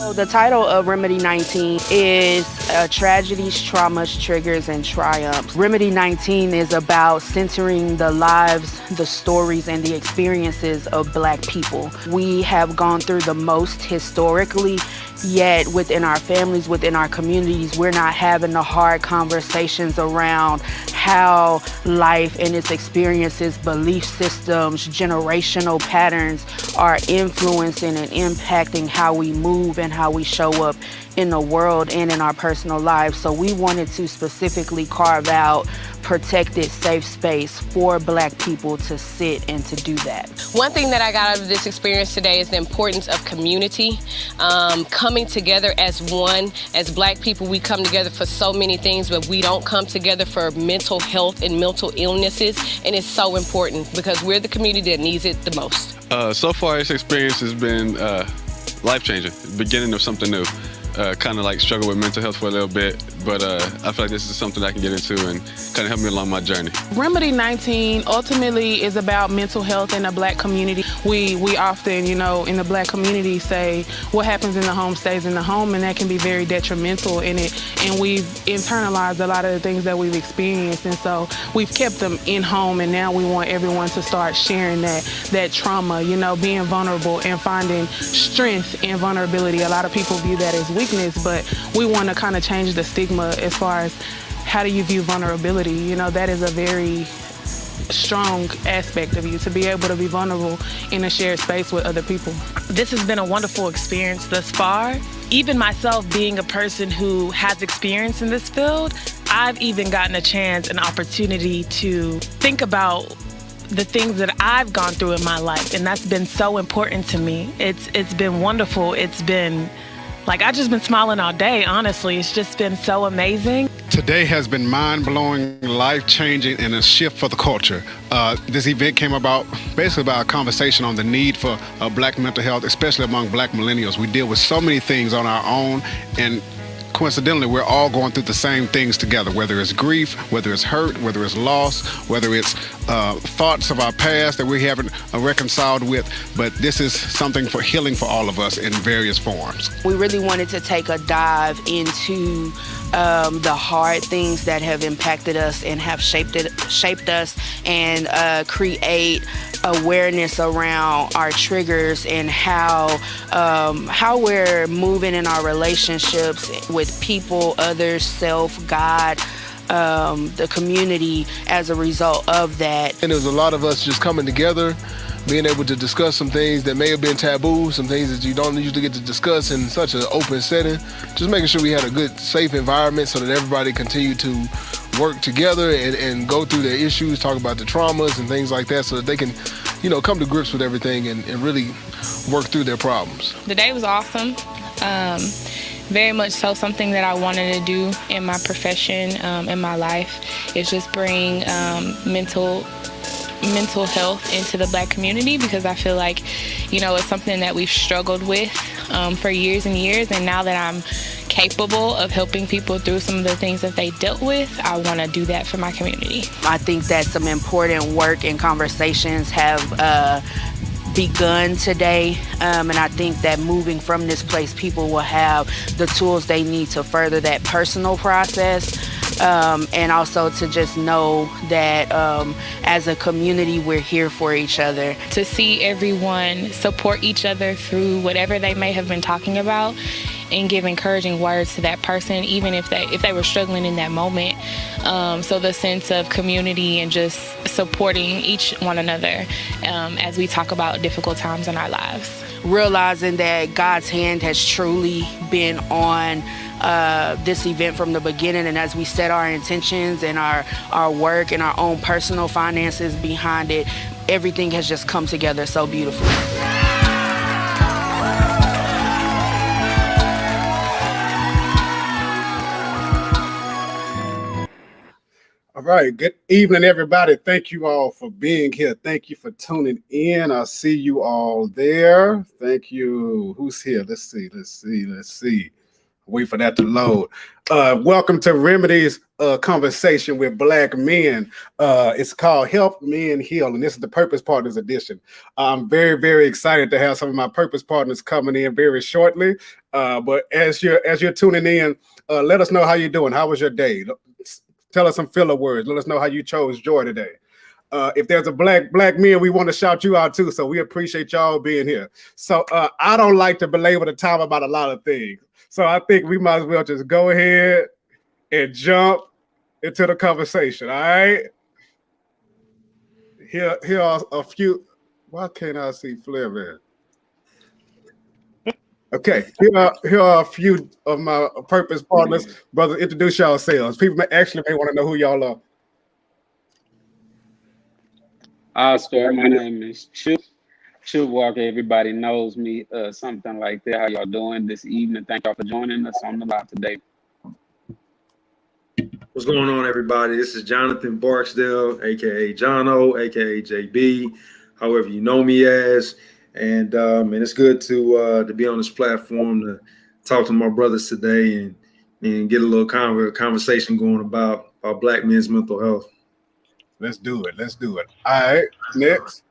So the title of Remedy 19 is Tragedies, Traumas, Triggers, and Triumphs. Remedy 19 is about centering the lives, the stories, and the experiences of Black people. We have gone through the most historically, yet within our families, within our communities, we're not having the hard conversations around how life and its experiences, belief systems, generational patterns are influencing and impacting how we move and how we show up in the world and in our personal lives. So we wanted to specifically carve out protected, safe space for Black people to sit and to do that. One thing that I got out of this experience today is the importance of community, coming together as one. As Black people, we come together for so many things, but we don't come together for mental health and mental illnesses, and it's so important because we're the community that needs it the most. So far, this experience has been life-changing, beginning of something new. Kind of like struggle with mental health for a little bit, but I feel like this is something I can get into and kind of help me along my journey. Remedy 19 ultimately is about mental health in the Black community. We often, in the Black community say what happens in the home stays in the home, and that can be very detrimental in it. And we've internalized a lot of the things that we've experienced, and so we've kept them in home, and now we want everyone to start sharing that trauma, being vulnerable and finding strength in vulnerability. A lot of people view that as weakness, but we want to kind of change the stigma as far as how do you view vulnerability. That is a very strong aspect of you, to be able to be vulnerable in a shared space with other people. This has been a wonderful experience thus far. Even myself being a person who has experience in this field, I've even gotten a chance, an opportunity to think about the things that I've gone through in my life, and that's been so important to me. It's been wonderful. It's been I've just been smiling all day, honestly. It's just been so amazing. Today has been mind-blowing, life-changing, and a shift for the culture. This event came about basically about a conversation on the need for Black mental health, especially among Black millennials. We deal with so many things on our own, and coincidentally, we're all going through the same things together, whether it's grief, whether it's hurt, whether it's loss, whether it's thoughts of our past that we haven't reconciled with. But this is something for healing for all of us in various forms. We really wanted to take a dive into the hard things that have impacted us and have shaped us, and create awareness around our triggers and how we're moving in our relationships with people, others, self, God, the community as a result of that. And there was a lot of us just coming together, being able to discuss some things that may have been taboo, some things that you don't usually get to discuss in such an open setting. Just making sure we had a good, safe environment so that everybody continued to work together and go through their issues, talk about the traumas and things like that, so that they can, come to grips with everything and really work through their problems. The day was awesome. Very much so something that I wanted to do in my profession, in my life, is just bring mental health into the Black community, because I feel like, it's something that we've struggled with for years and years, and now that I'm capable of helping people through some of the things that they dealt with, I want to do that for my community. I think that some important work and conversations have begun today, and I think that moving from this place, people will have the tools they need to further that personal process, and also to just know that as a community, we're here for each other. To see everyone support each other through whatever they may have been talking about, and give encouraging words to that person, even if they were struggling in that moment. So the sense of community and just supporting each one another as we talk about difficult times in our lives. Realizing that God's hand has truly been on this event from the beginning, and as we set our intentions and our work and our own personal finances behind it, everything has just come together so beautifully. All right. Good evening, everybody. Thank you all for being here. Thank you for tuning in. I see you all there. Thank you. Who's here? Let's see. Wait for that to load. Welcome to Remedy's conversation with Black men. It's called Help Men Heal, and this is the Purpose Partners edition. I'm very, very excited to have some of my Purpose Partners coming in very shortly. But as you're tuning in, let us know how you're doing. How was your day? Tell us some filler words. Let us know how you chose joy today. If there's a black man, we want to shout you out too. So we appreciate y'all being here. So I don't like to belabor the time about a lot of things. So I think we might as well just go ahead and jump into the conversation. All right. Here are a few. Why can't I see Flair, man? Okay, here are a few of my Purpose Partners. Brother, introduce yourselves. People may want to know who y'all are. I'll start. My name is Chip Walker. Everybody knows me, something like that. How y'all doing this evening? Thank y'all for joining us on the live today. What's going on, everybody? This is Jonathan Barksdale, aka Jono, aka JB, however you know me as, and it's good to be on this platform to talk to my brothers today and get a little conversation going about Black men's mental health. Let's do it. All right, next.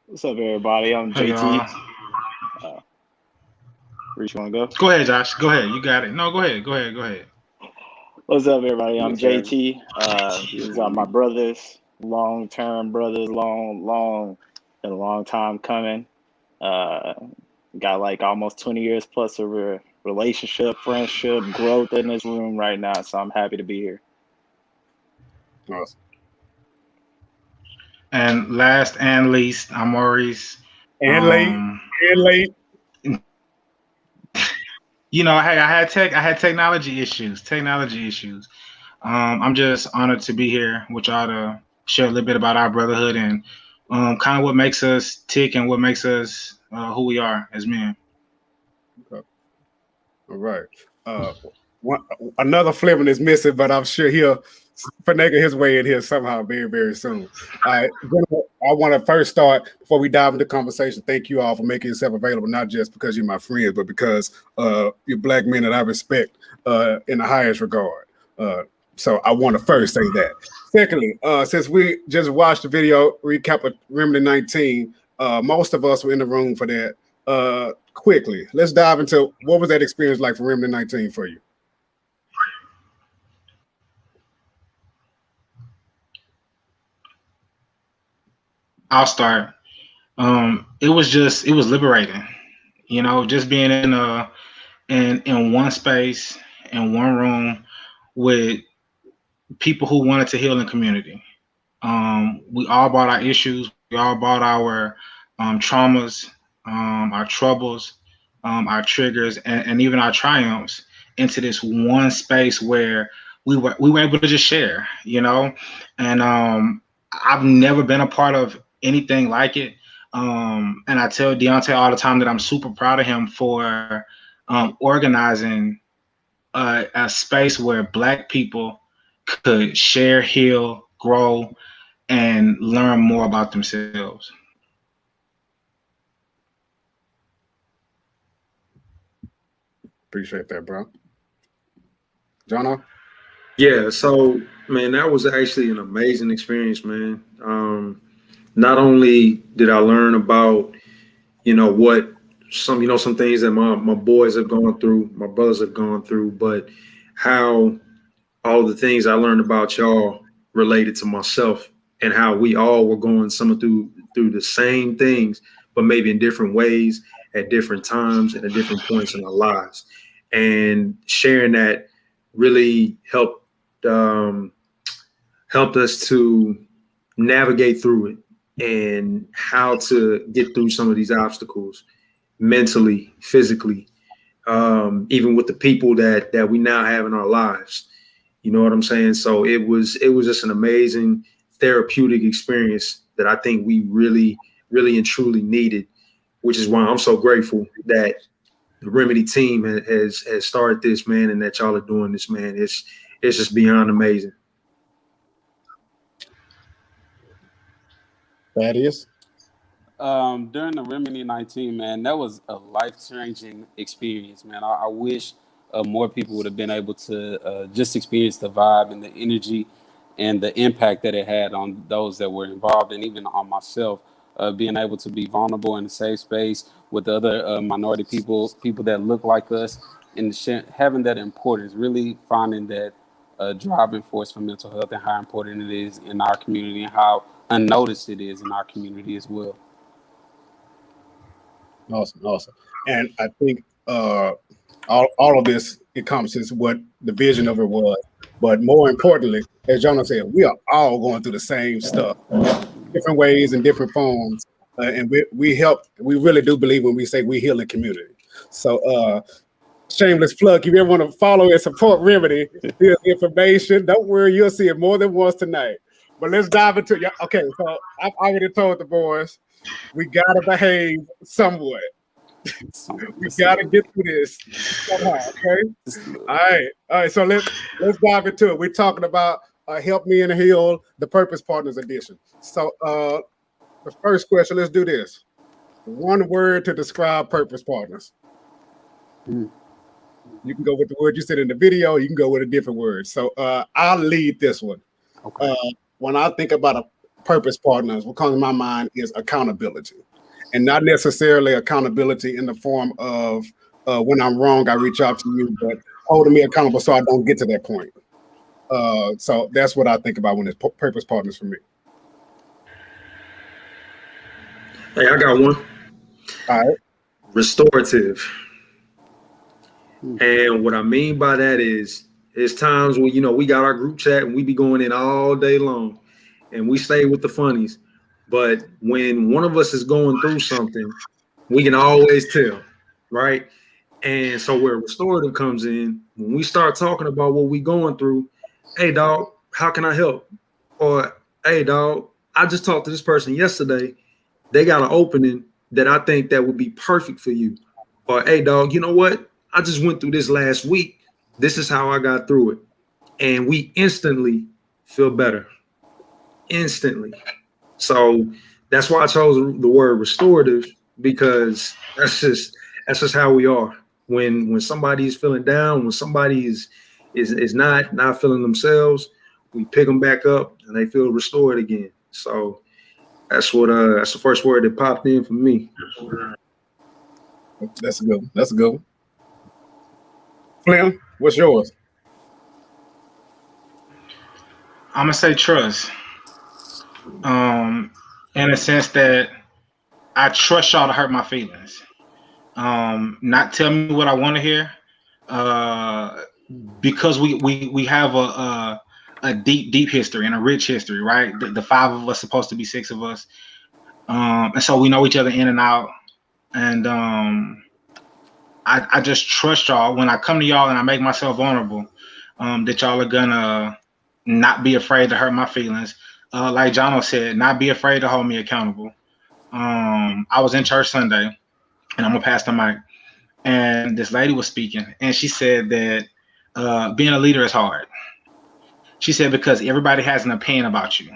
What's up, everybody? I'm JT. Reach, you want to go? Go ahead, Josh. Go ahead. You got it. No, go ahead. What's up, everybody? I'm JT. These are my brothers, long-term brothers, been a long time coming. Got like almost 20 years plus of a relationship, friendship, growth in this room right now. So I'm happy to be here. Awesome. And last and least, I'm Maurice. And late. You know, hey, I had technology issues. I'm just honored to be here with y'all to share a little bit about our brotherhood and kind of what makes us tick and what makes us who we are as men. Okay. All right. Another Fleming is missing, but I'm sure he'll finagle his way in here somehow very, very soon. All right. I want to first start, before we dive into conversation, thank you all for making yourself available, not just because you're my friends, but because you're Black men that I respect in the highest regard. So I want to first say that. Secondly, since we just watched the video recap of Remedy 19, most of us were in the room for that. Quickly, let's dive into what was that experience like for Remedy 19 for you? I'll start. It was liberating, you know, just being in one space, in one room with people who wanted to heal in community. We all brought our issues, we all brought our traumas, our troubles, our triggers, and even our triumphs into this one space where we were able to just share, you know. And I've never been a part of anything like it. And I tell Deontay all the time that I'm super proud of him for organizing a space where Black people could share, heal, grow, and learn more about themselves. Appreciate that, bro. Jono? Yeah, so man, that was actually an amazing experience, man. Not only did I learn about, what some things that my boys have gone through, my brothers have gone through, but how all the things I learned about y'all related to myself and how we all were going through the same things, but maybe in different ways at different times and at different points in our lives. And sharing that really helped us to navigate through it and how to get through some of these obstacles mentally, physically, even with the people that we now have in our lives. You know what I'm saying? So it was just an amazing therapeutic experience that I think we really, really and truly needed, which is why I'm so grateful that the Remedy team has started this, man, and that y'all are doing this, man. It's just beyond amazing. That is. During the Remedy 19, man, that was a life-changing experience, man. I wish more people would have been able to just experience the vibe and the energy and the impact that it had on those that were involved and even on myself. Being able to be vulnerable in a safe space with other minority people, people that look like us, and having that importance, really finding that driving force for mental health and how important it is in our community and how unnoticed it is in our community as well. Awesome, awesome. And I think all of this encompasses what the vision of it was. But more importantly, as Jonah said, we are all going through the same stuff, different ways and different forms. And we help, we really do believe when we say we heal the community. So shameless plug, if you ever want to follow and support Remedy, here's the information. Don't worry, you'll see it more than once tonight. But let's dive into it. Okay, so I've already told the boys, we gotta behave somewhat. We gotta get through this somehow, okay? All right. So let's dive into it. We're talking about Help Me and Heal, the Purpose Partners edition. So the first question, let's do this. One word to describe Purpose Partners. You can go with the word you said in the video. You can go with a different word. So I'll lead this one. Okay. When I think about a Purpose Partners, what comes to my mind is accountability. And not necessarily accountability in the form of when I'm wrong, I reach out to you, but holding me accountable so I don't get to that point. So that's what I think about when it's Purpose Partners for me. Hey, I got one. All right. Restorative. And what I mean by that is, there's times when, we got our group chat and we be going in all day long and we stay with the funnies. But when one of us is going through something, we can always tell, right? And so where restorative comes in, when we start talking about what we going through, hey, dog, how can I help? Or, hey, dog, I just talked to this person yesterday. They got an opening that I think that would be perfect for you. Or, hey, dog, you know what? I just went through this last week. This is how I got through it. And we instantly feel better. Instantly. So that's why I chose the word restorative, because that's just how we are. When somebody is feeling down, when somebody is not feeling themselves, we pick them back up and they feel restored again. So that's the first word that popped in for me. That's a good one. That's a good one. Flim, what's yours? I'm gonna say trust. In a sense that I trust y'all to hurt my feelings. Not tell me what I want to hear. Because we have a deep history and a rich history, right? The five of us, supposed to be six of us, and so we know each other in and out. And I just trust y'all when I come to y'all and I make myself vulnerable, that y'all are gonna not be afraid to hurt my feelings. Like Jono said, not be afraid to hold me accountable. I was in church Sunday, and I'm gonna pass the mic, and this lady was speaking, and she said that being a leader is hard. She said because everybody has an opinion about you,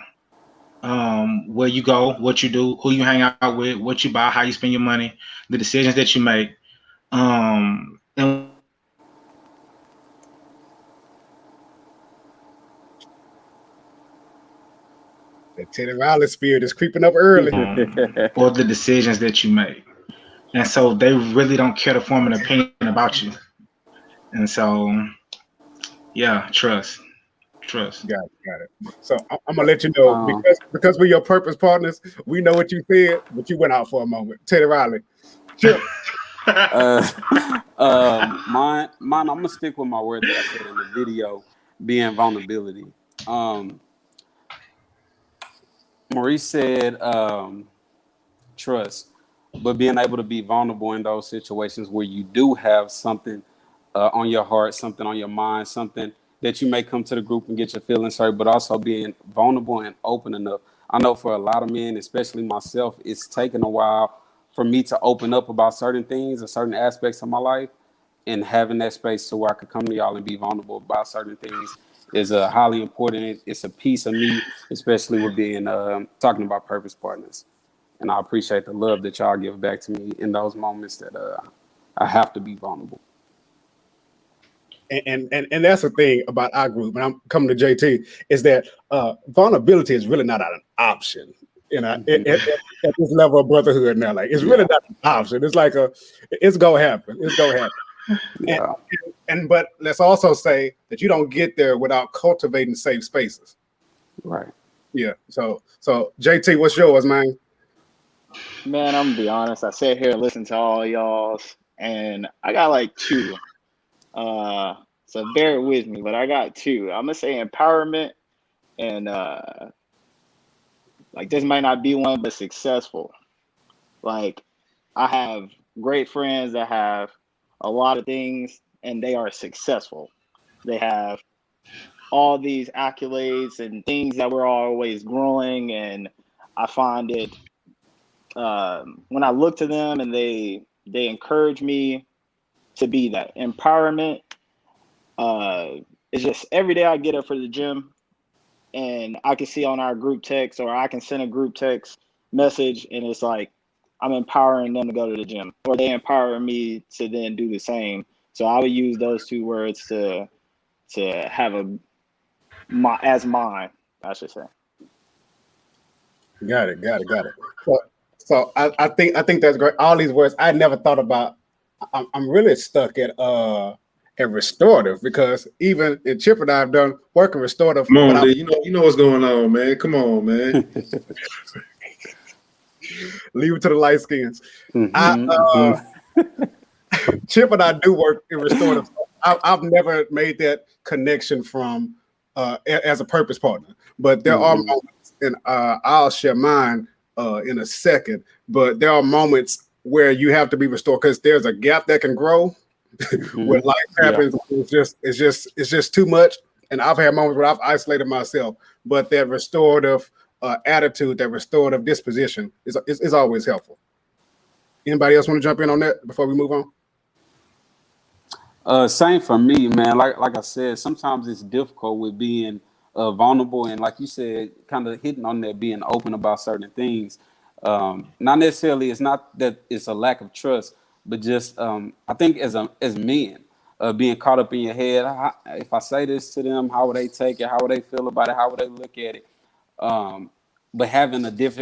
where you go, what you do, who you hang out with, what you buy, how you spend your money, the decisions that you make. And The Teddy Riley spirit is creeping up early. or the decisions that you make. And so they really don't care to form an opinion about you. And so, yeah, trust. Got it. So I'm gonna let you know, because we're your Purpose Partners, we know what you said, but you went out for a moment. Teddy Riley. Sure. Mine, I'm gonna stick with my word that I said in the video, being vulnerability. Maurice said trust, but being able to be vulnerable in those situations where you do have something on your heart, something on your mind, something that you may come to the group and get your feelings hurt, but also being vulnerable and open enough. I know for a lot of men, especially myself, it's taken a while for me to open up about certain things or certain aspects of my life, and having that space to where I could come to y'all and be vulnerable about certain things is highly important. It's a piece of me, especially with being talking about Purpose Partners. and I appreciate the love that y'all give back to me in those moments that I have to be vulnerable. And that's the thing about our group, and I'm coming to JT, is that vulnerability is really not an option. You know, at this level of brotherhood now, like it's really not an option. It's like it's gonna happen. It's gonna happen. Yeah. And but let's also say that you don't get there without cultivating safe spaces. Right. Yeah. So JT, what's yours, man? Man, I'm gonna be honest. I sat here and listened to all y'all's, and I got like two. So bear with me, but I got two. I'm gonna say empowerment and like this might not be one, but successful. Like I have great friends that have a lot of things and they are successful. They have all these accolades and things that we're always growing, and I find it when I look to them and they encourage me to be that empowerment. It's just every day I get up for the gym and I can see on our group text or I can send a group text message and it's like I'm empowering them to go to the gym or they empower me to then do the same. So I would use those two words to have as mine, I should say. Got it. So I think that's great. All these words I never thought about. I'm really stuck at restorative because even in Chip and I have done work in restorative. Come on, dude. You know what's going on, man. Come on, man. Leave it to the light skins. Chip and I do work in restorative. I've never made that connection from as a purpose partner, but there are moments, and I'll share mine in a second. But there are moments where you have to be restored because there's a gap that can grow when life happens. It's just too much. And I've had moments where I've isolated myself, but that restorative attitude, that restorative disposition is always helpful. Anybody else want to jump in on that before we move on? Same for me, man. Like I said, sometimes it's difficult with being vulnerable and, like you said, kind of hitting on that, being open about certain things. Not necessarily, it's not that it's a lack of trust, but just I think as men, being caught up in your head, if I say this to them, how would they take it? How would they feel about it? How would they look at it? But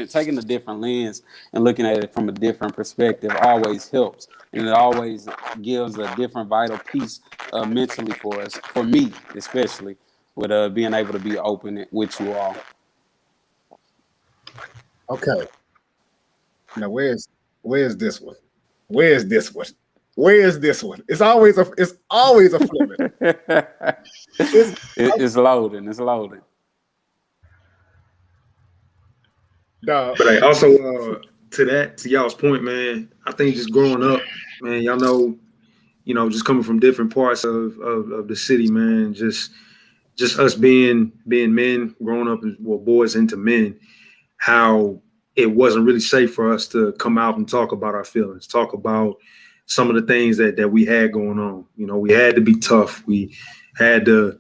taking a different lens and looking at it from a different perspective always helps, and it always gives a different vital piece mentally for us, for me especially, with being able to be open with you all. Okay. Now where's this one? Where's this one? Where is this one? It's always a flip. It's loading. It's loading. But I also to y'all's point, man, I think just growing up, man, y'all know, just coming from different parts of the city, man, just us being men, growing up as boys into men, how it wasn't really safe for us to come out and talk about our feelings, talk about some of the things that we had going on. We had to be tough. We had to,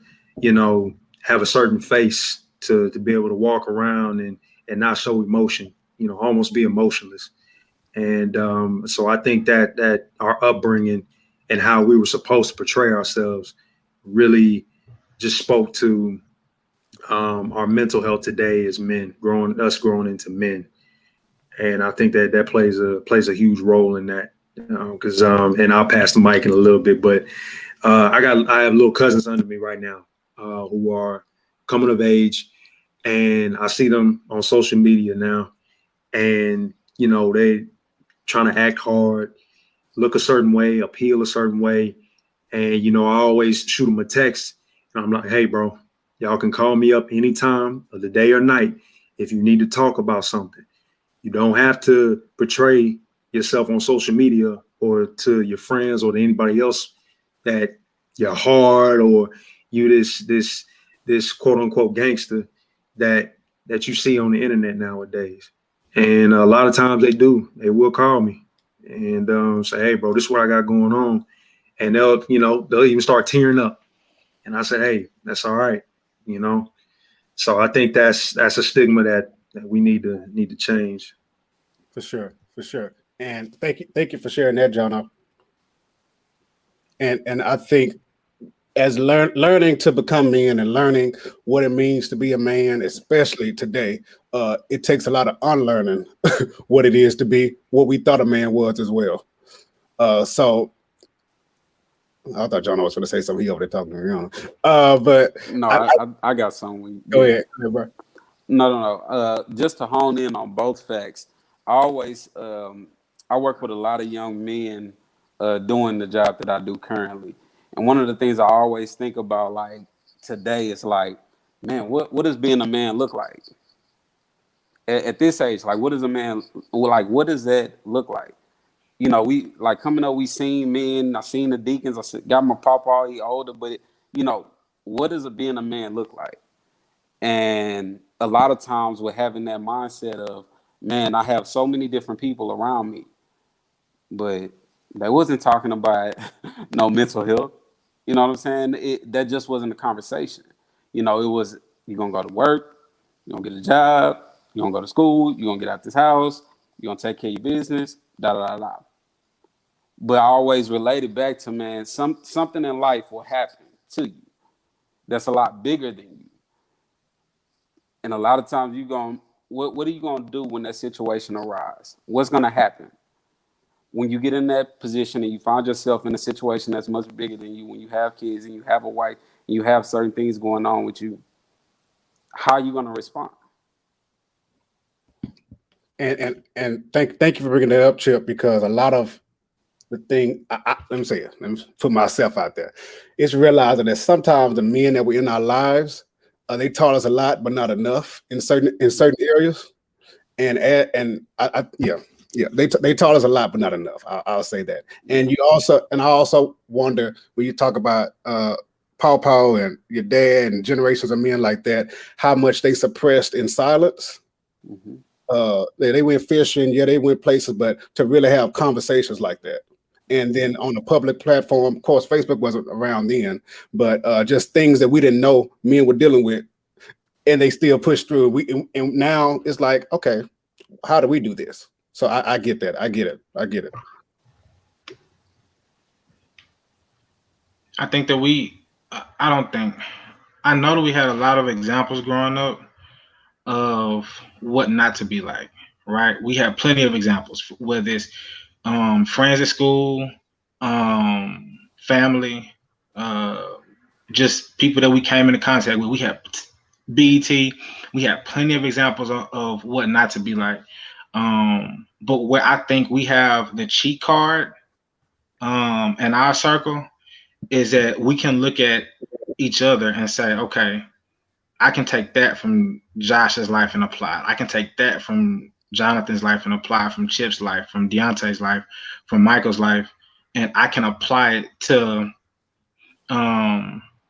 have a certain face to be able to walk around and not show emotion, almost be emotionless. And so I think that our upbringing and how we were supposed to portray ourselves really just spoke to our mental health today as men, growing into men. And I think that plays a huge role in that, because and I'll pass the mic in a little bit, but I have little cousins under me right now who are coming of age, and I see them on social media now, and they trying to act hard, look a certain way, appeal a certain way, and I always shoot them a text, and I'm like, hey, bro, y'all can call me up anytime of the day or night if you need to talk about something. You don't have to portray yourself on social media or to your friends or to anybody else that you're hard or you this quote unquote gangster that you see on the internet nowadays. And a lot of times they will call me and say, hey, bro, this is what I got going on. And they'll even start tearing up. And I say, hey, that's all right. So I think that's a stigma that we need to change. For sure, for sure. And thank you for sharing that, John. And I think as learning to become men and learning what it means to be a man, especially today, it takes a lot of unlearning what it is to be what we thought a man was as well. So I thought John was going to say something. He over there talking to me, but No, I got something. go ahead, bro. No. Just to hone in on both facts, I always I work with a lot of young men doing the job that I do currently, and one of the things I always think about, like today, is like, man, what does being a man look like at this age? Like, what does a man like? What does that look like? You know, we like coming up. We seen men. I seen the deacons. Got my papa. He older, but you know, what does being a man look like? And a lot of times we're having that mindset of, man, I have so many different people around me, but they wasn't talking about no mental health. You know what I'm saying? That just wasn't a conversation. You know, it was, you're going to go to work, you're going to get a job, you're going to go to school, you're going to get out this house, you're going to take care of your business, da da da da. But I always related back to, man, something in life will happen to you that's a lot bigger than you. And a lot of times what are you gonna do when that situation arises? What's gonna happen? When you get in that position and you find yourself in a situation that's much bigger than you, when you have kids and you have a wife and you have certain things going on with you, how are you gonna respond? And thank you for bringing that up, Chip, because a lot of the thing, let me say it, let me put myself out there. It's realizing that sometimes the men that were in our lives, they taught us a lot, but not enough in certain areas. Yeah, they taught us a lot, but not enough. I'll say that. And I also wonder when you talk about Paw and your dad and generations of men like that, how much they suppressed in silence. Mm-hmm. They went fishing, yeah, they went places, but to really have conversations like that. And then on a public platform, of course, Facebook wasn't around then, but just things that we didn't know men were dealing with, and they still pushed through. And now it's like, okay, how do we do this? So I get that. I get it. I think that I know that we had a lot of examples growing up of what not to be like, right? We have plenty of examples, whether it's friends at school, family, just people that we came into contact with. We have BET. We have plenty of examples of what not to be like. But where I think we have the cheat card in our circle is that we can look at each other and say, okay, I can take that from Josh's life and apply. I can take that from Jonathan's life and apply, from Chip's life, from Deontay's life, from Michael's life, and I can apply it to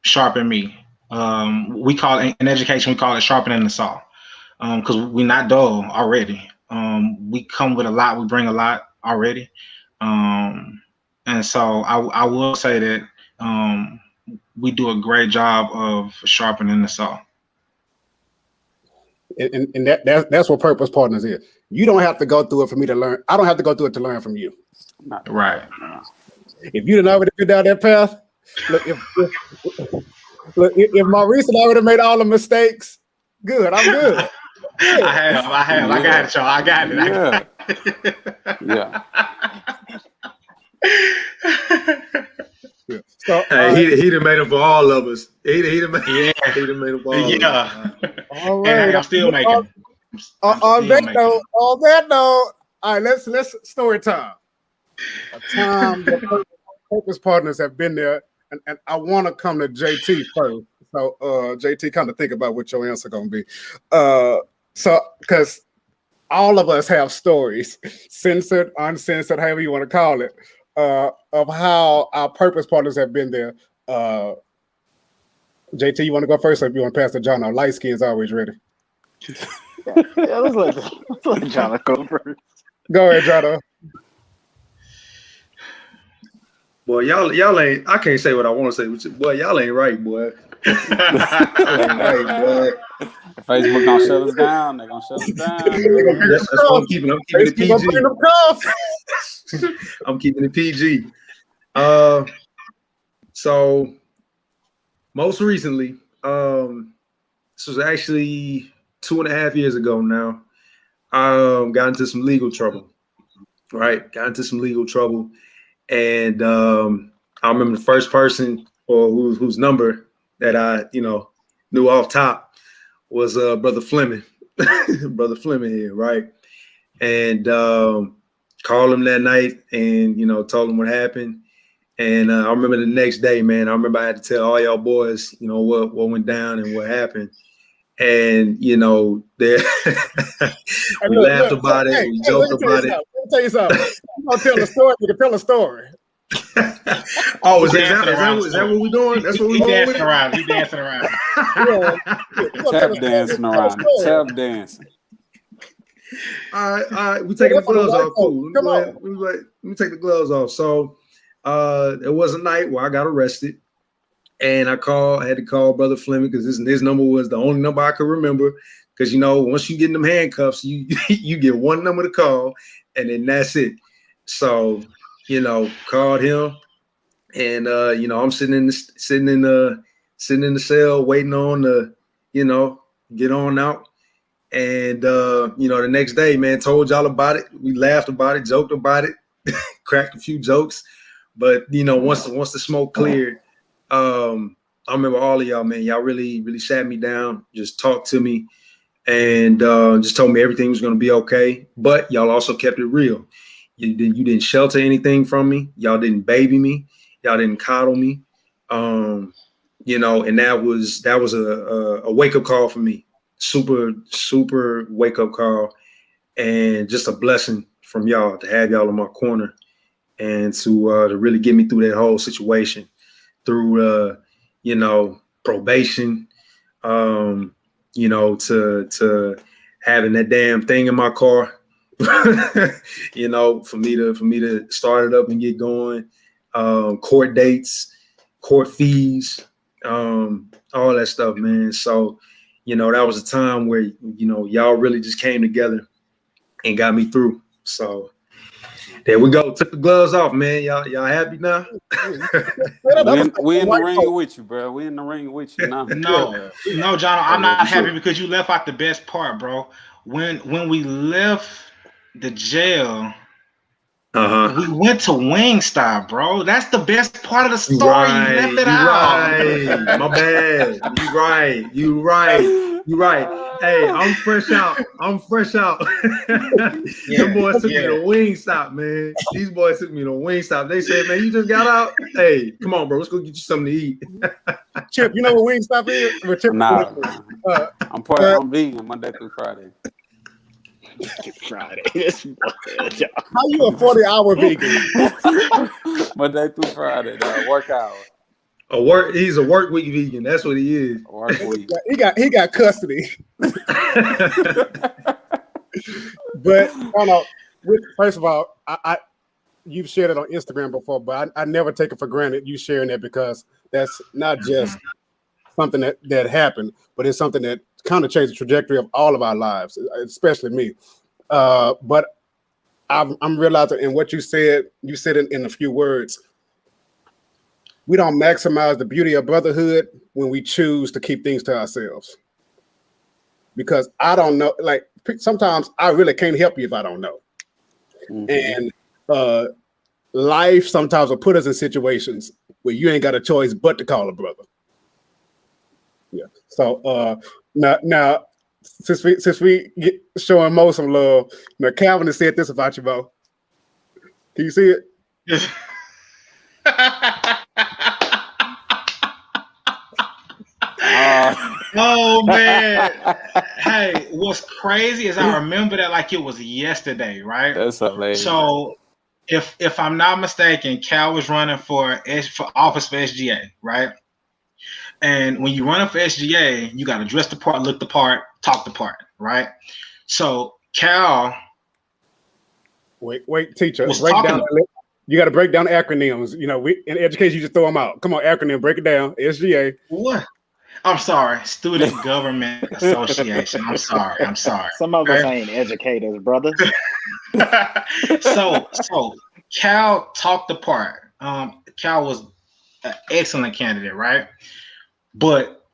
sharpen me. We call it in education, we call it sharpening the saw, because we're not dull already. We come with a lot, we bring a lot already. And so I will say that we do a great job of sharpening the saw. And that's what Purpose Partners is. You don't have to go through it for me to learn. I don't have to go through it to learn from you. Right. If you didn't already been down that path, look, if Maurice and I would have made all the mistakes, good, I'm good. Yeah. I have. Yeah. I got it, y'all. I got it. Yeah. So, he done made it for all of us. He done made it for all of us. All right. And I'm still making. On that note, all right, let's story time. A time the Purpose Partners have been there, and I want to come to JT first. So JT, kind of think about what your answer gonna be. So because all of us have stories, censored, uncensored, however you want to call it, of how our Purpose Partners have been there. JT, you want to go first, or if you want to pass to John? Our light skin's always ready. Yeah, let's let John go first. Go ahead, John. Boy, y'all ain't. I can't say what I want to say. Boy, y'all ain't right, boy. Y'all ain't right, boy. Facebook gonna shut us down. They're gonna shut us down. That's what I'm keeping. I'm keeping it PG. I'm keeping it PG. So most recently, this was actually 2.5 years ago now. Got into some legal trouble. Right, got into some legal trouble, and I remember the first person or whose number that I knew off top was Brother Fleming, Brother Fleming here, right? And called him that night, and told him what happened. And I remember the next day, man. I remember I had to tell all y'all boys, what went down and what happened. And there we laughed about it, we joked about it. Let me tell you something. I'm gonna tell a story. You can tell a story. Oh, is that what we're doing? That's what we're doing. Dancing around. We dancing around. Tap dancing around. Tap dancing. All right. We taking the gloves off. Cool. Come on. Let me take the gloves off. So it was a night where I got arrested. And I had to call Brother Fleming because his number was the only number I could remember. Because once you get in them handcuffs, you get one number to call, and then that's it. So called him, and I'm sitting in the cell waiting on the get on out. And the next day, man, told y'all about it. We laughed about it, joked about it, cracked a few jokes. But once the smoke cleared. I remember all of y'all, man. Y'all really, really sat me down, just talked to me, and just told me everything was going to be okay. But y'all also kept it real. You didn't shelter anything from me. Y'all didn't baby me. Y'all didn't coddle me. And that was a wake up call for me. Super, super wake up call, and just a blessing from y'all to have y'all in my corner, and to really get me through that whole situation. Through probation, to having that damn thing in my car, for me to start it up and get going, court dates, court fees, all that stuff, man. So, that was a time where y'all really just came together and got me through. So there we go. Took the gloves off, man. Y'all happy now? we in the ring with you, bro. We in the ring with you now. No, John. I'm not happy because you left out the best part, bro. When we left the jail, we went to Wingstop, bro. That's the best part of the story. Right, you left it out. Right. My bad. You right. Hey, I'm fresh out. Them boys took me to Wingstop, man. These boys took me to Wingstop. They said, man, you just got out. Hey, come on, bro. Let's go get you something to eat. Chip, you know what Wingstop is? Nah. I'm vegan Monday through Friday. Friday. How you a 40-hour vegan? Monday through Friday, dog. Work hour. He's a work week vegan. That's what he is. Work week. He got custody. But first of all, I you've shared it on Instagram before, but I never take it for granted you sharing that, because that's not just something that happened, but it's something that kind of changed the trajectory of all of our lives, especially me. But I'm realizing in what you said in a few words, we don't maximize the beauty of brotherhood when we choose to keep things to ourselves. Because I don't know, like sometimes I really can't help you if I don't know. Mm-hmm. And life sometimes will put us in situations where you ain't got a choice but to call a brother. Yeah. So now since we get showing Mo some love, now Calvin has said this about you, Mo. Can you see it? Yes. Oh man. Hey, what's crazy is I remember that like it was yesterday, right? That's hilarious. So if I'm not mistaken, Cal was running for office for SGA, right? And when you run for SGA, you got to dress the part, look the part, talk the part, right? So Cal, wait, teacher, break down. You got to break down acronyms. You know, in education, you just throw them out. Come on, acronym, break it down. SGA. What? I'm sorry, Student Government Association. I'm sorry. Some of us Okay? ain't educators, brother. So Cal talked the part. Cal was an excellent candidate, right? But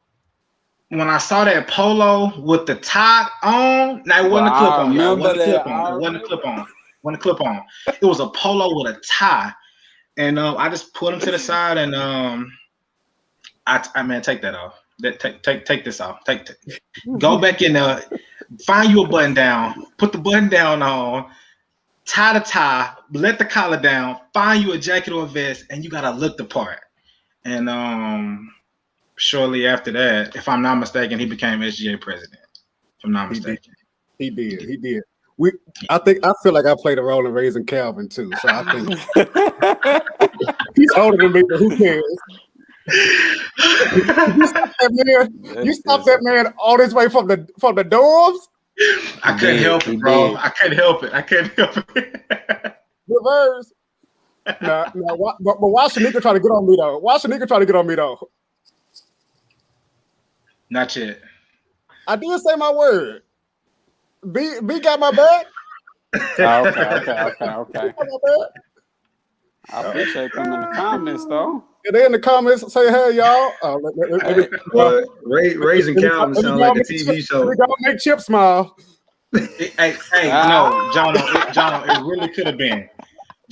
when I saw that polo with the tie on, now it But wasn't a clip I on, y'all. It remember wasn't a that. clip on. I It wasn't a remember clip that. on. It wasn't a clip on. It was a polo with a tie. And I just put him to the side and I man, take that off. Take this off. Go back in there, find you a button down, put the button down on, tie the tie, let the collar down, find you a jacket or a vest, and you gotta look the part. And shortly after that, if I'm not mistaken, he became SGA president. If I'm not mistaken. He did. I feel like I played a role in raising Calvin too. So I think he's older than me, but who cares? You stop that man. You stop that man all this way from the dorms. I couldn't help it, bro. I couldn't help it. Reverse. But why Shanika try to get on me though? Not yet. I did say my word. B got my back. Okay. I appreciate them in the comments, though. They in the comments say, "Hey, y'all." Raising Calvin sounds like a TV show. We gotta make Chip smile. Hey, no, Jono, it really could have been.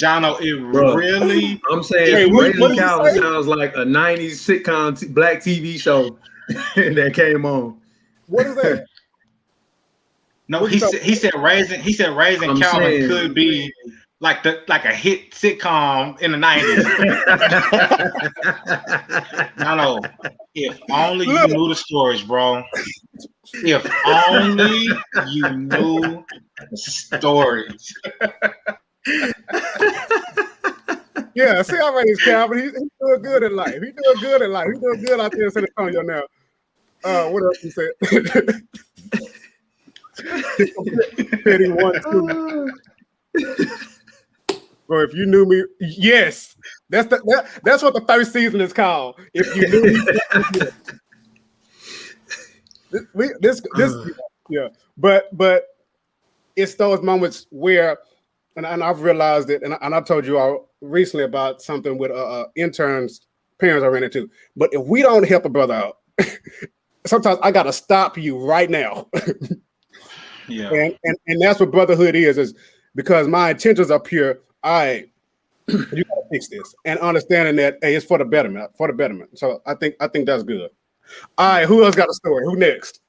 Jono, really. I'm saying Raising Calvin sounds like a '90s sitcom, black TV show that came on. What is that? No, he said raising Calvin could be like a hit sitcom in the 90s. No, if only you knew the stories, bro. If only you knew the stories. Yeah, see, I raised Calvin. He's doing good in life. He's doing good out there in San Antonio now. What else you said? Petty 1, 2. Bro, if you knew me, yes, that's what the first season is called. If you knew me, this yeah. But it's those moments where, and I've realized it, and I told you all recently about something with interns, parents I ran into. But if we don't help a brother out, sometimes I gotta stop you right now. Yeah. And that's what brotherhood is because my intentions are pure. You gotta fix this. And understanding that it's for the betterment. So I think that's good. All right, who else got a story? Who next?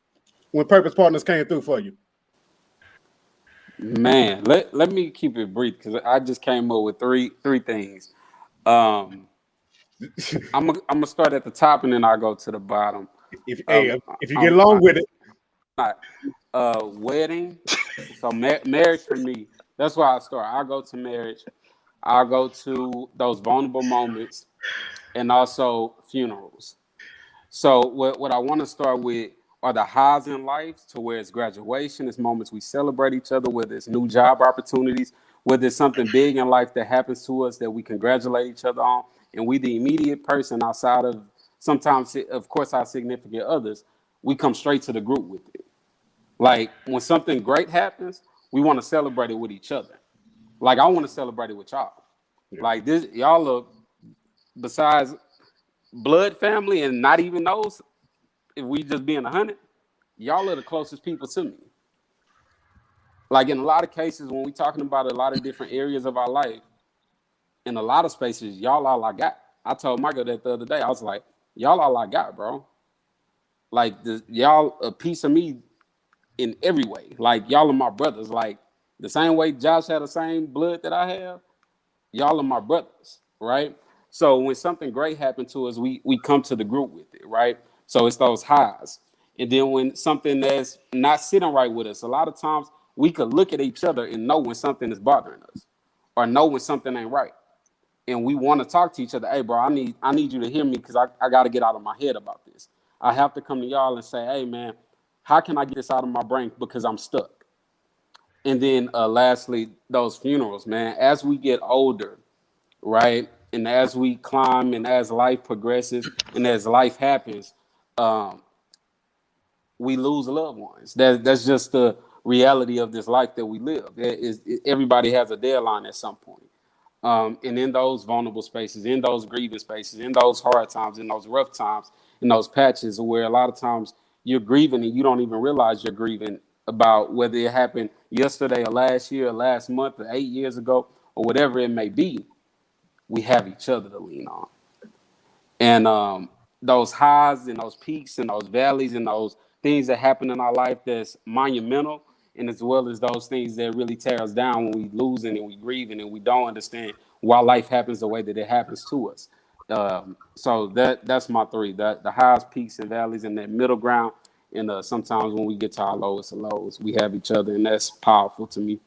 When Purpose Partners came through for you. Man, let me keep it brief because I just came up with three things. I'm gonna start at the top and then I'll go to the bottom. If you get along with it. Wedding. So marriage for me, that's where I start. I'll go to marriage. I'll go to those vulnerable moments and also funerals. So what I want to start with are the highs in life, to where it's graduation, it's moments we celebrate each other, whether it's new job opportunities, whether it's something big in life that happens to us that we congratulate each other on, and we the immediate person outside of sometimes, of course, our significant others, we come straight to the group with it. Like when something great happens, we want to celebrate it with each other. Like I want to celebrate it with y'all. Yeah. Like this, y'all are, besides blood family and not even those, if we just being 100, y'all are the closest people to me. Like in a lot of cases, when we talking about a lot of different areas of our life, in a lot of spaces, y'all all I got. I told Michael that the other day. I was like, y'all all I got, bro. Like y'all a piece of me in every way. Like y'all are my brothers. Like the same way Josh had the same blood that I have, y'all are my brothers, right? So when something great happened to us, we come to the group with it, right? So it's those highs. And then when something that's not sitting right with us, a lot of times we could look at each other and know when something is bothering us or know when something ain't right. And we want to talk to each other. Hey, bro, I need you to hear me because I got to get out of my head about this. I have to come to y'all and say, hey, man, how can I get this out of my brain because I'm stuck? And then lastly, those funerals, man, as we get older, right? And as we climb and as life progresses and as life happens, um, we lose loved ones. That's just the reality of this life that we live. Everybody has a deadline at some point. And in those vulnerable spaces, in those grieving spaces, in those hard times, in those rough times, in those patches where a lot of times you're grieving and you don't even realize you're grieving about whether it happened yesterday or last year or last month or 8 years ago or whatever it may be, we have each other to lean on. And those highs and those peaks and those valleys and those things that happen in our life that's monumental, and as well as those things that really tear us down when we losing and we grieving and we don't understand why life happens the way that it happens to us. So that's my three: the highs, peaks, and valleys, and that middle ground. And sometimes when we get to our lowest of lows, we have each other, and that's powerful to me.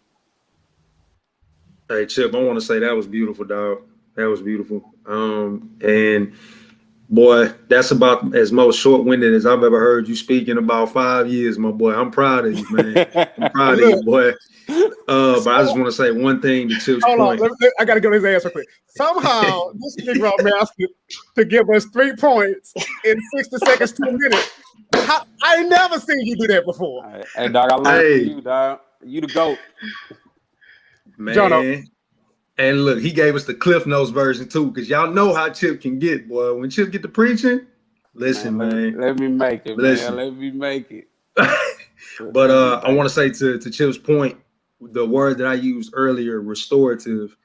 Hey Chip, I want to say that was beautiful, dog. That was beautiful. And boy, that's about as most short-winded as I've ever heard you speak in about 5 years, my boy. I'm proud of you, man. I'm proud of you, boy. But I just want to say one thing to Chip's point. Hold on, I got to go to his answer quick. Somehow, this Negro master to give us 3 points in 60 seconds to a minute. I ain't never seen you do that before. Hey, dog, I learned from you, dog. You the GOAT. Man. John, and look, he gave us the Cliff Notes version too, because y'all know how Chip can get, boy. When Chip get to preaching, listen, man. Let me make it, listen. man. Let me make it. But I want to say to Chip's point, the word that I used earlier, restorative,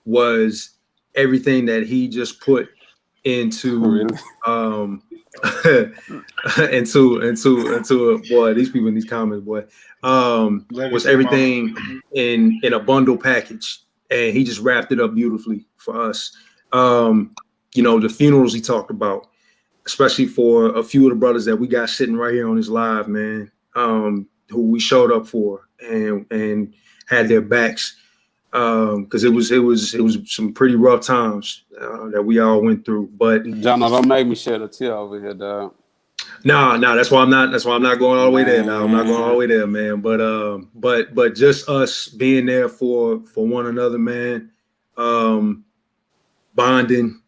was everything that he just put into into boy, these people in these comments, boy, was everything in a bundle package, and he just wrapped it up beautifully for us. The funerals he talked about, especially for a few of the brothers that we got sitting right here on this live, man, who we showed up for and had their backs, because it was some pretty rough times that we all went through. But John, don't make me shed a tear over here, dog. No, that's why I'm not going all the way there. No, I'm not going all the way there, man. But just us being there for one another, man. Bonding,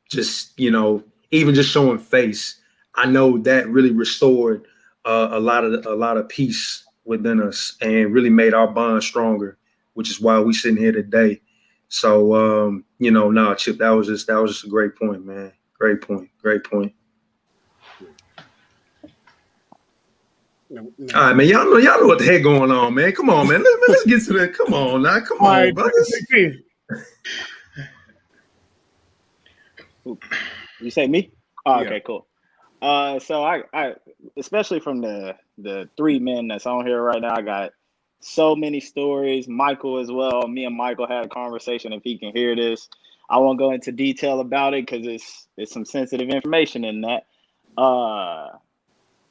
just even just showing face. I know that really restored a lot of peace within us and really made our bond stronger, which is why we sitting here today. So Chip, that was just a great point, man. Great point. All right, man. Y'all know what the heck going on, man. Come on, man. Let's get to that. Come on, now. Come on, right, brothers. You say me? Oh, okay, cool. So I especially from the 3 men that's on here right now, I got so many stories. Michael as well. Me and Michael had a conversation. If he can hear this, I won't go into detail about it because it's some sensitive information in that.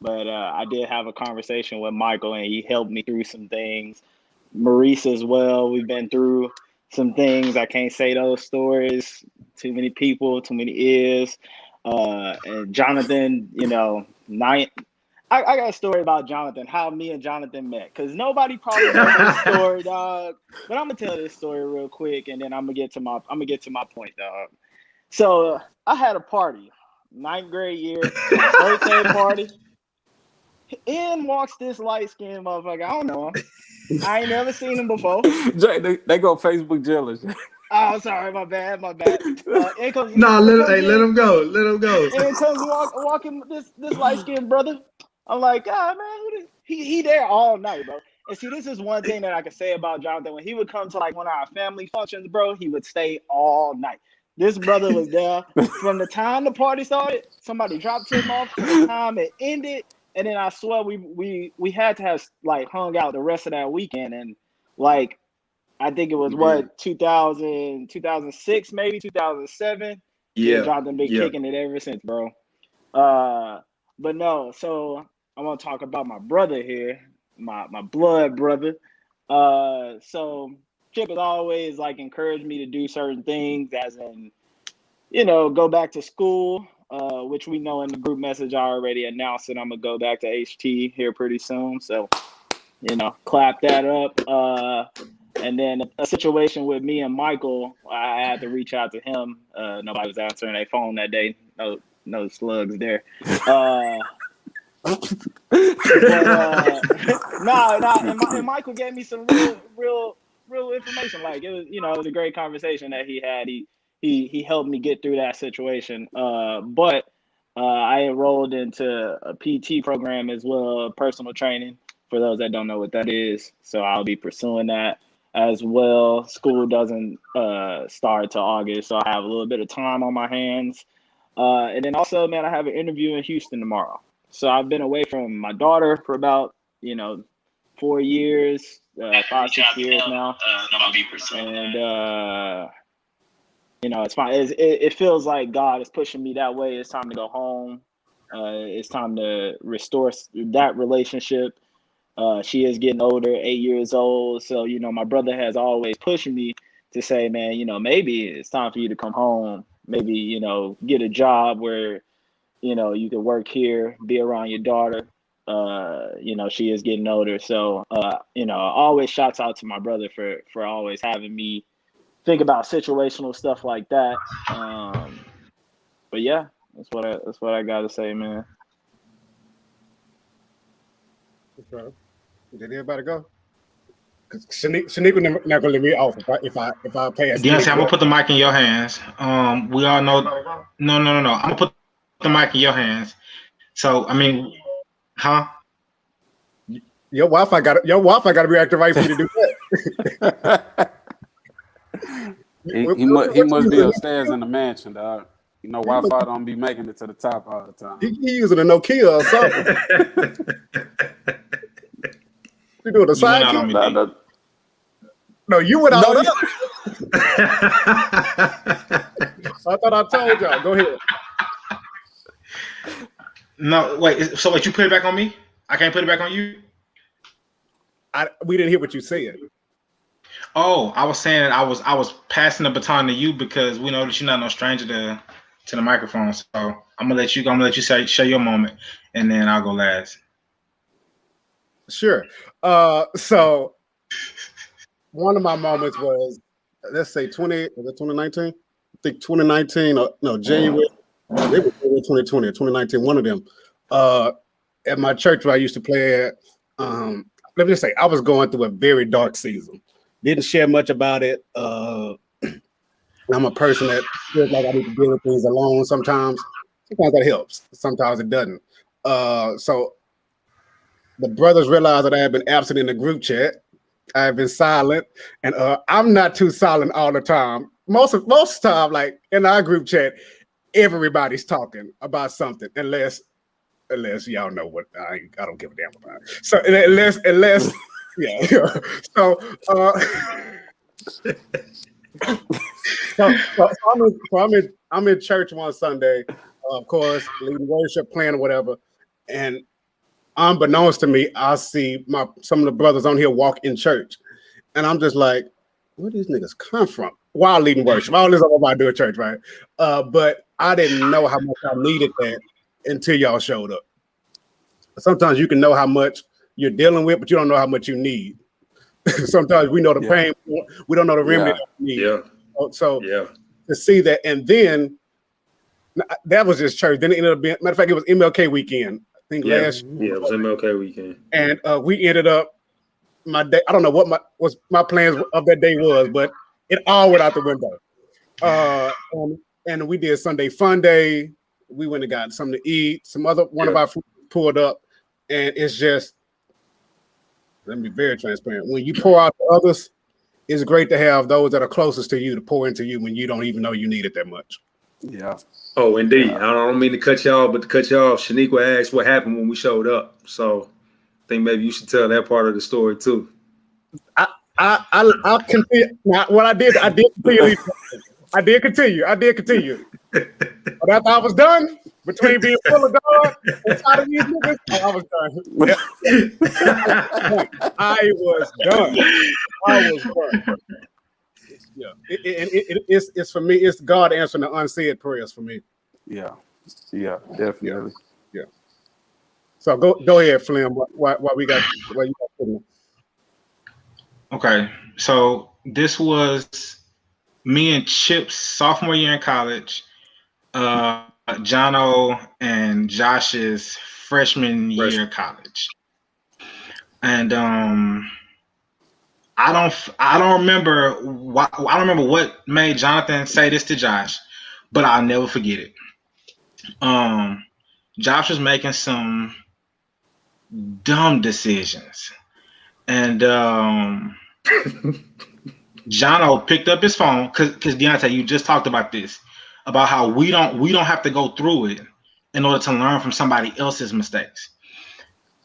But I did have a conversation with Michael, and he helped me through some things. Maurice as well. We've been through some things. I can't say those stories. Too many people, too many ears. And Jonathan, I got a story about Jonathan, how me and Jonathan met. Because nobody probably knows this story, dog. But I'm gonna tell this story real quick, and then I'm gonna get to my point, dog. So I had a party, 9th grade year, birthday party. In walks this light-skinned motherfucker. I don't know him. I ain't never seen him before. Jay, they go Facebook jealous. Oh, sorry, my bad. Let him go. And comes walking this light-skinned brother. I'm like, man, he there all night, bro. And see, this is one thing that I can say about Jonathan. When he would come to like one of our family functions, bro, he would stay all night. This brother was there from the time the party started. Somebody dropped him off to the time it ended. And then I swear we had to have like hung out the rest of that weekend. And like, I think it was 2006, maybe 2007. Yeah. Jonathan been kicking it ever since, bro. But no, so I want to talk about my brother here, my blood brother. So Chip has always like encouraged me to do certain things, as in, go back to school. Which we know in the group message I already announced that I'm gonna go back to HT here pretty soon. So, clap that up. And then a situation with me and Michael, I had to reach out to him. Nobody was answering their phone that day. no slugs there. And Michael gave me some real information. Like it was, it was a great conversation that he had. He helped me get through that situation. But I enrolled into a PT program as well, personal training, for those that don't know what that is. So I'll be pursuing that as well. School doesn't start till August, so I have a little bit of time on my hands. And then also, man, I have an interview in Houston tomorrow. So I've been away from my daughter for about, 4 years, 5, 6 years now. And, it's fine. It feels like God is pushing me that way. It's time to go home. It's time to restore that relationship. She is getting older, 8 years old. So, my brother has always pushed me to say, man, maybe it's time for you to come home. Maybe, get a job where, you can work here, be around your daughter. She is getting older. So, always shouts out to my brother for always having me think about situational stuff like that. But yeah, that's what I got to say, man. Okay. Did everybody go? Shanique was not gonna let me off if I pass. Deontay, I'm gonna put the mic in your hands. We all know. No. I'm gonna put the mic in your hands. So I mean, huh? Your Wi-Fi got to be activated for you to do that. He must be upstairs in the mansion, dog. Wi-Fi don't be making it to the top all the time. He using a Nokia or something. You doing a side kick? No, you went out. I thought I told y'all. Go ahead. No, wait. So what? You put it back on me? I can't put it back on you? We didn't hear what you said. Oh, I was saying that I was passing the baton to you because we know that you're not no stranger to the microphone. So I'm gonna let you share your moment, and then I'll go last. Sure. So one of my moments was, let's say 2019? I think 2019 or no, January. It was 2020 or 2019, one of them. At my church where I used to play at, let me just say, I was going through a very dark season. Didn't share much about it. I'm a person that feels like I need to deal with things alone sometimes. Sometimes that helps. Sometimes it doesn't. So the brothers realized that I had been absent in the group chat. I have been silent, and I'm not too silent all the time. Most of the time, like in our group chat, everybody's talking about something, unless y'all know what I don't give a damn about. So unless yeah. So I'm in church one Sunday, of course, leading worship, playing or whatever, and unbeknownst to me, I see some of the brothers on here walk in church, and I'm just like, where these niggas come from? While leading worship, all this I'm about to do at church, right? But I didn't know how much I needed that until y'all showed up. Sometimes you can know how much you're dealing with, but you don't know how much you need. Sometimes we know the pain, we don't know the remedy that we need. Yeah. So to see that, and then that was just church. Then it ended up being, matter of fact, it was MLK weekend. I think last year. Yeah, it was MLK weekend. And we ended up my day. I don't know what my plans of that day was, but it all went out the window. And we did Sunday Fun Day. We went and got something to eat. One of our friends pulled up, and it's just, let me be very transparent. When you pour out to others, it's great to have those that are closest to you to pour into you when you don't even know you need it that much. Yeah. Oh, indeed. I don't mean to cut you off, but to cut you off, Shaniqua asked what happened when we showed up. So I think maybe you should tell that part of the story too. I'll continue. Now, what I did continue. I did continue. But after I was done, between being full of God and tired of these niggas, I was done. I was done. Yeah. It's for me, it's God answering the unsaid prayers for me. Yeah, definitely. Yeah. So go ahead, Flim. Why we got why you got. Okay, so this was me and Chip's sophomore year in college. Jono and Josh's freshman year of college, and I don't remember what made Jonathan say this to Josh, but I'll never forget it. Josh was making some dumb decisions, and Jono picked up his phone because Deontay, you just talked about this, about how we don't have to go through it in order to learn from somebody else's mistakes.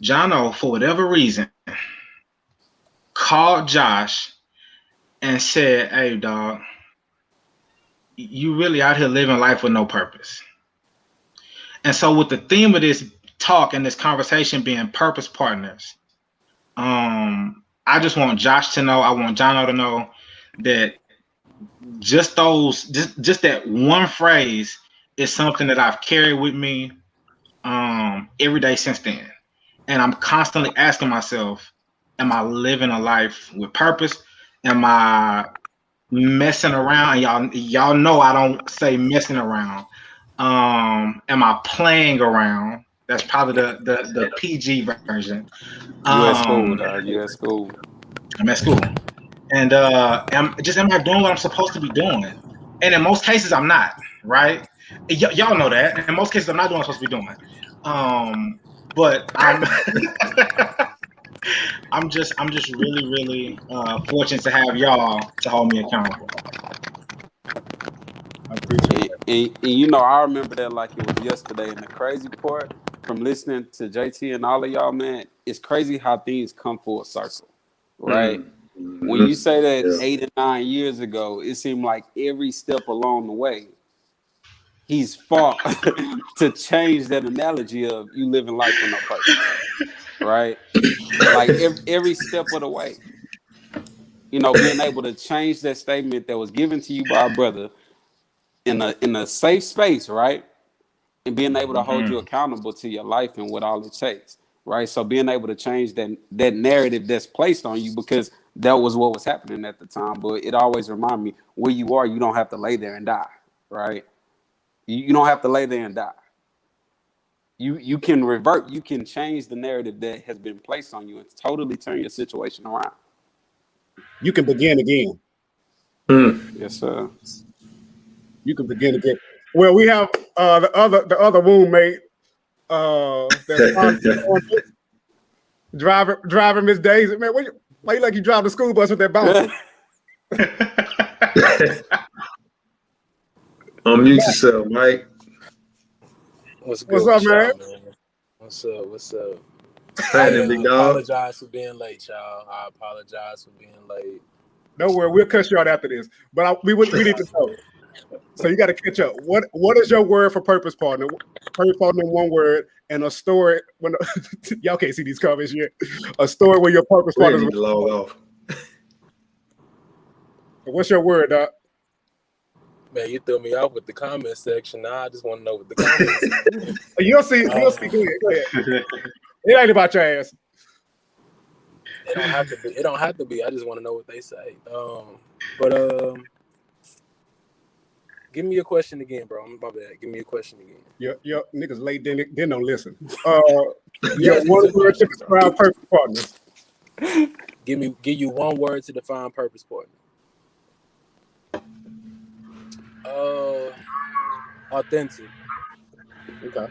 Jono, for whatever reason, called Josh and said, "Hey, dog, you really out here living life with no purpose." And so, with the theme of this talk and this conversation being purpose partners, I just want Josh to know, I want Jono to know that just that one phrase is something that I've carried with me every day since then. And I'm constantly asking myself, am I living a life with purpose? Am I messing around? Y'all know I don't say messing around. Am I playing around? That's probably the PG version. You at school, dog. You at school. I'm at school. And am I doing what I'm supposed to be doing? And in most cases, I'm not, right? Y'all know that. In most cases, I'm not doing what I'm supposed to be doing. But I'm I'm just really, really fortunate to have y'all to hold me accountable. I appreciate And you know, I remember that like it was yesterday. And the crazy part from listening to JT and all of y'all, man, it's crazy how things come full circle, right? When you say that 8 and 9 years ago, it seemed like every step along the way, he's fought to change that analogy of you living life for no purpose, right? Like every step of the way, you know, being able to change that statement that was given to you by a brother in a safe space, right? And being able to hold you accountable to your life and what all it takes, right? So being able to change that narrative that's placed on you, because that was what was happening at the time. But it always remind me, where you are, you don't have to lay there and die, right? You don't have to lay there and die. You can revert, you can change the narrative that has been placed on you and totally turn your situation around. you can begin again. Yes, sir. You can begin again. Well, we have the other roommate that's on driving Miss Daisy. Man, why you like you drive the school bus with that bouncer? Unmute yourself, Mike. What's good What's with up, y'all, man? What's up? What's up? Happening, big dog. Apologize for being late, y'all. I apologize for being late. Don't worry, we'll cut you out after this. But we need to know. So you got to catch up. What is your word for purpose partner? Purpose partner in one word, and a story. When y'all can't see these comments yet, a story where your purpose We partner. need to log off. What's your word, Doc? Man, you threw me off with the comment section. Now I just want to know what the comments. You'll see. You'll see. Go ahead. It ain't about your ass. It don't have to be. It don't have to be. I just want to know what they say. But give me your question again, bro. My bad. Give me your question again. Your niggas late, then don't listen. Your one word to describe purpose partners. Give you one word to define purpose partner. Authentic. Okay.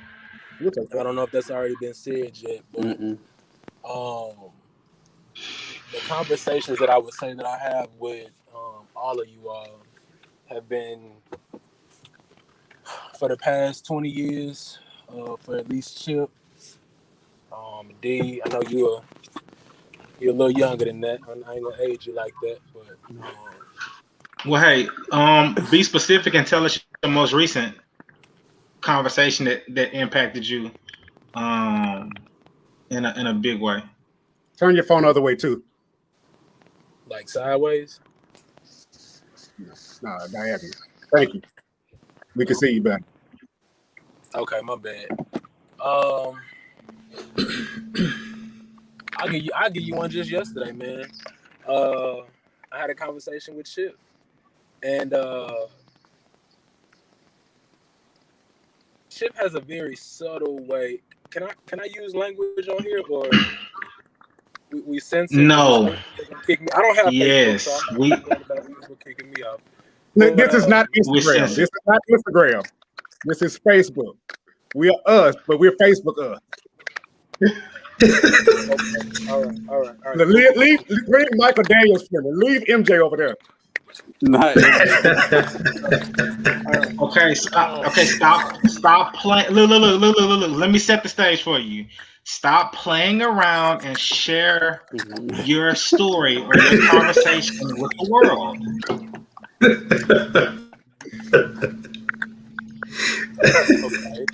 I don't know if that's already been said yet, but the conversations that I would say that I have with all of you all have been for the past 20 years, for at least Chip. D, I know you're a little younger than that. I ain't gonna age you like that, but Well, hey, be specific and tell us your most recent conversation that impacted you in a big way. Turn your phone the other way too. Like sideways? No, diagonal. Thank you. We can see you better. Okay, my bad. I'll give you one just yesterday, man. I had a conversation with Chip, and Chip has a very subtle way. Can I use language on here, or we censor? Is No. Facebook gonna kick me? I don't have Facebook, so Yes. I'm not worried about Facebook kicking me off. This is not we Instagram. censor. This is not Instagram. This is Facebook. We are us, but we're Facebook us. All right. Leave Michael Daniels for me. Leave MJ over there. Nice. Okay, stop playing. Look. Let me set the stage for you. Stop playing around and share your story or your conversation with the world. Okay.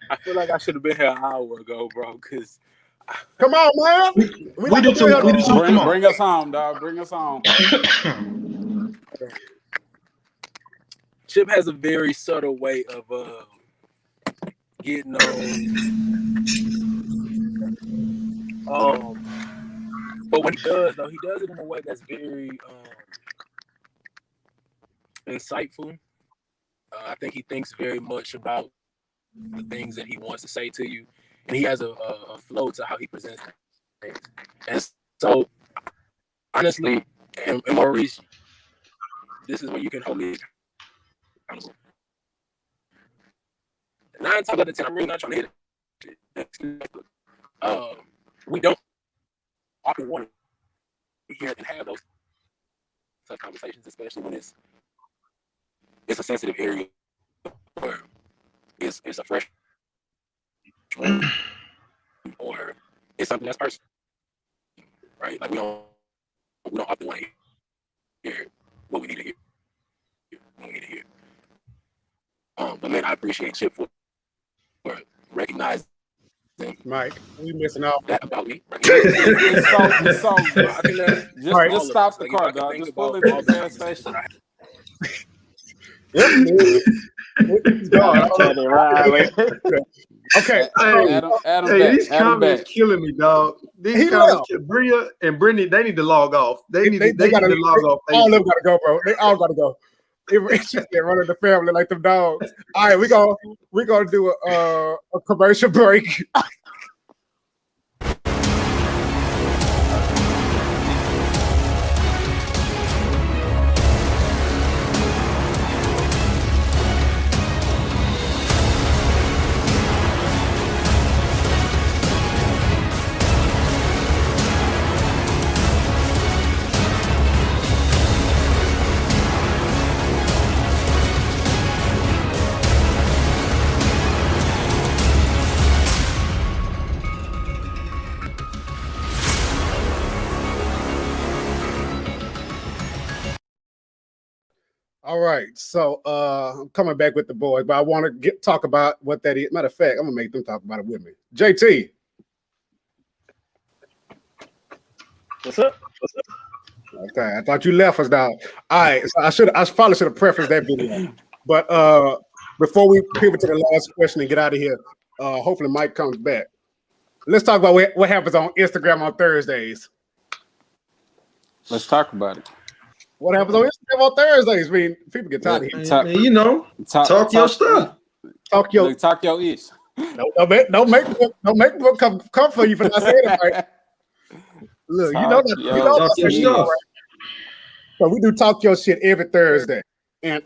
I feel like I should have been here an hour ago, bro. Cause come on, man. We do too. Bring us home, dog. Bring us home. Chip has a very subtle way of getting on. But when he does, though, he does it in a way that's very insightful. I think he thinks very much about the things that he wants to say to you, and he has a flow to how he presents things. And so, honestly, and Maurice, this is where you can hold me accountable. 9 times out of 10, I'm really not trying to hit it. We don't often want to hear and have those tough conversations, especially when it's a sensitive area or it's a fresh or it's something that's personal, right? Like we don't often want to hear what we need to hear. What we need to hear. But man, I appreciate Chip for recognizing. Mike, we missing out. That about me. Just stop the car, dog. Just pull into the gas station. Okay. Hey, these comments killing me, dog. These comments, Bria and Brittany, they need to log off. They need to log off. All of them gotta go, bro. They all gotta go. It's just they're running the family like them dogs. All right, we're gonna do a commercial break. All right, so I'm coming back with the boys, but I want to talk about what that is. Matter of fact, I'm gonna make them talk about it with me. JT, what's up? Okay, I thought you left us now. All right, so I probably should have prefaced that video, but before we pivot to the last question and get out of here, hopefully Mike comes back. Let's talk about what happens on Instagram on Thursdays. Let's talk about it. What happens on Instagram on Thursdays? I mean, people get tired of hearing. Talk your stuff. Talk your ish. Don't make me come for you for not saying it right. Look, you know talk your stuff. Right? So we do talk your shit every Thursday, and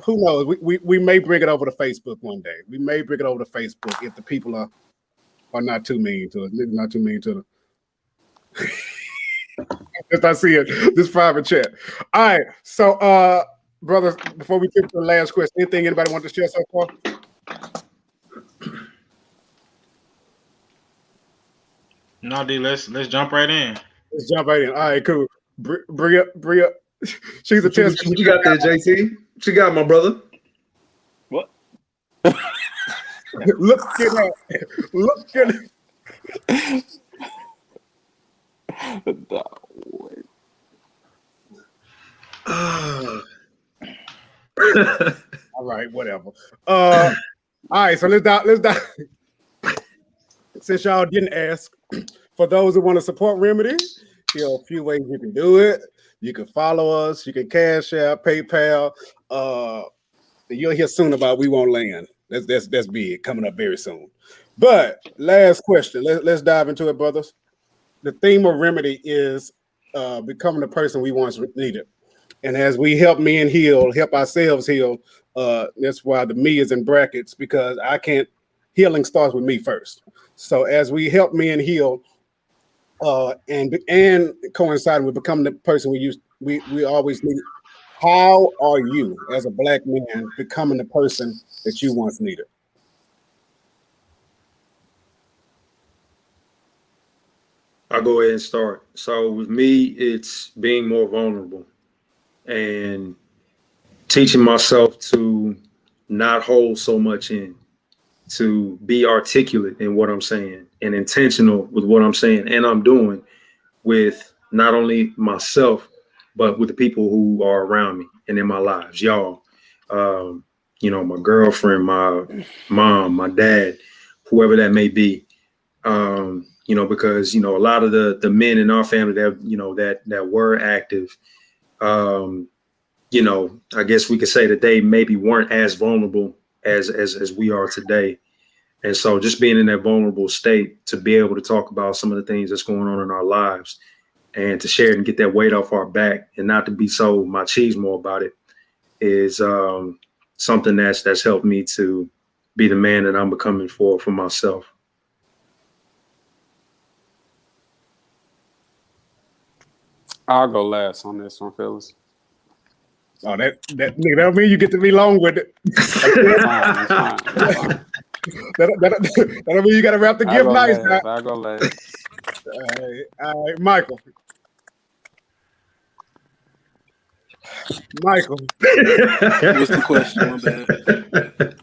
who knows? We may bring it over to Facebook one day. We may bring it over to Facebook if the people are not too mean to us. Not too mean to them. Just I see it. This private chat. All right. So, brothers, before we get to the last question, anything anybody want to share so far? No, D. Let's jump right in. Let's jump right in. All right, cool. Bria, she's a test. What you got there, JT? What you got, my brother? What? Look at that. Look at it. All right, whatever. All right, so let's dive. Since y'all didn't ask, for those who want to support Remedy, a few ways you can do it. You can follow us. You can Cash App, PayPal. You'll hear soon about We Won't Land. That's big coming up very soon. But last question. Let's dive into it, brothers. The theme of Remedy is becoming the person we once needed. And as we help men heal, help ourselves heal, that's why the me is in brackets, because I can't, healing starts with me first. So as we help men heal, and coinciding with becoming the person we always needed. How are you as a black man becoming the person that you once needed? I'll go ahead and start. So with me, it's being more vulnerable and teaching myself to not hold so much in, to be articulate in what I'm saying and intentional with what I'm saying and I'm doing with not only myself, but with the people who are around me and in my lives, y'all. Um, my girlfriend, my mom, my dad, whoever that may be. Because a lot of the men in our family that were active, I guess we could say that they maybe weren't as vulnerable as we are today. And so just being in that vulnerable state to be able to talk about some of the things that's going on in our lives and to share it and get that weight off our back and not to be so machismo about it is something that's helped me to be the man that I'm becoming for myself. I'll go last on this one, fellas. Oh, that nigga, that mean you get to be long with it. It's fine. That mean you got to wrap the gift nice. I'll go last. All right, Michael. What's the question? My bad.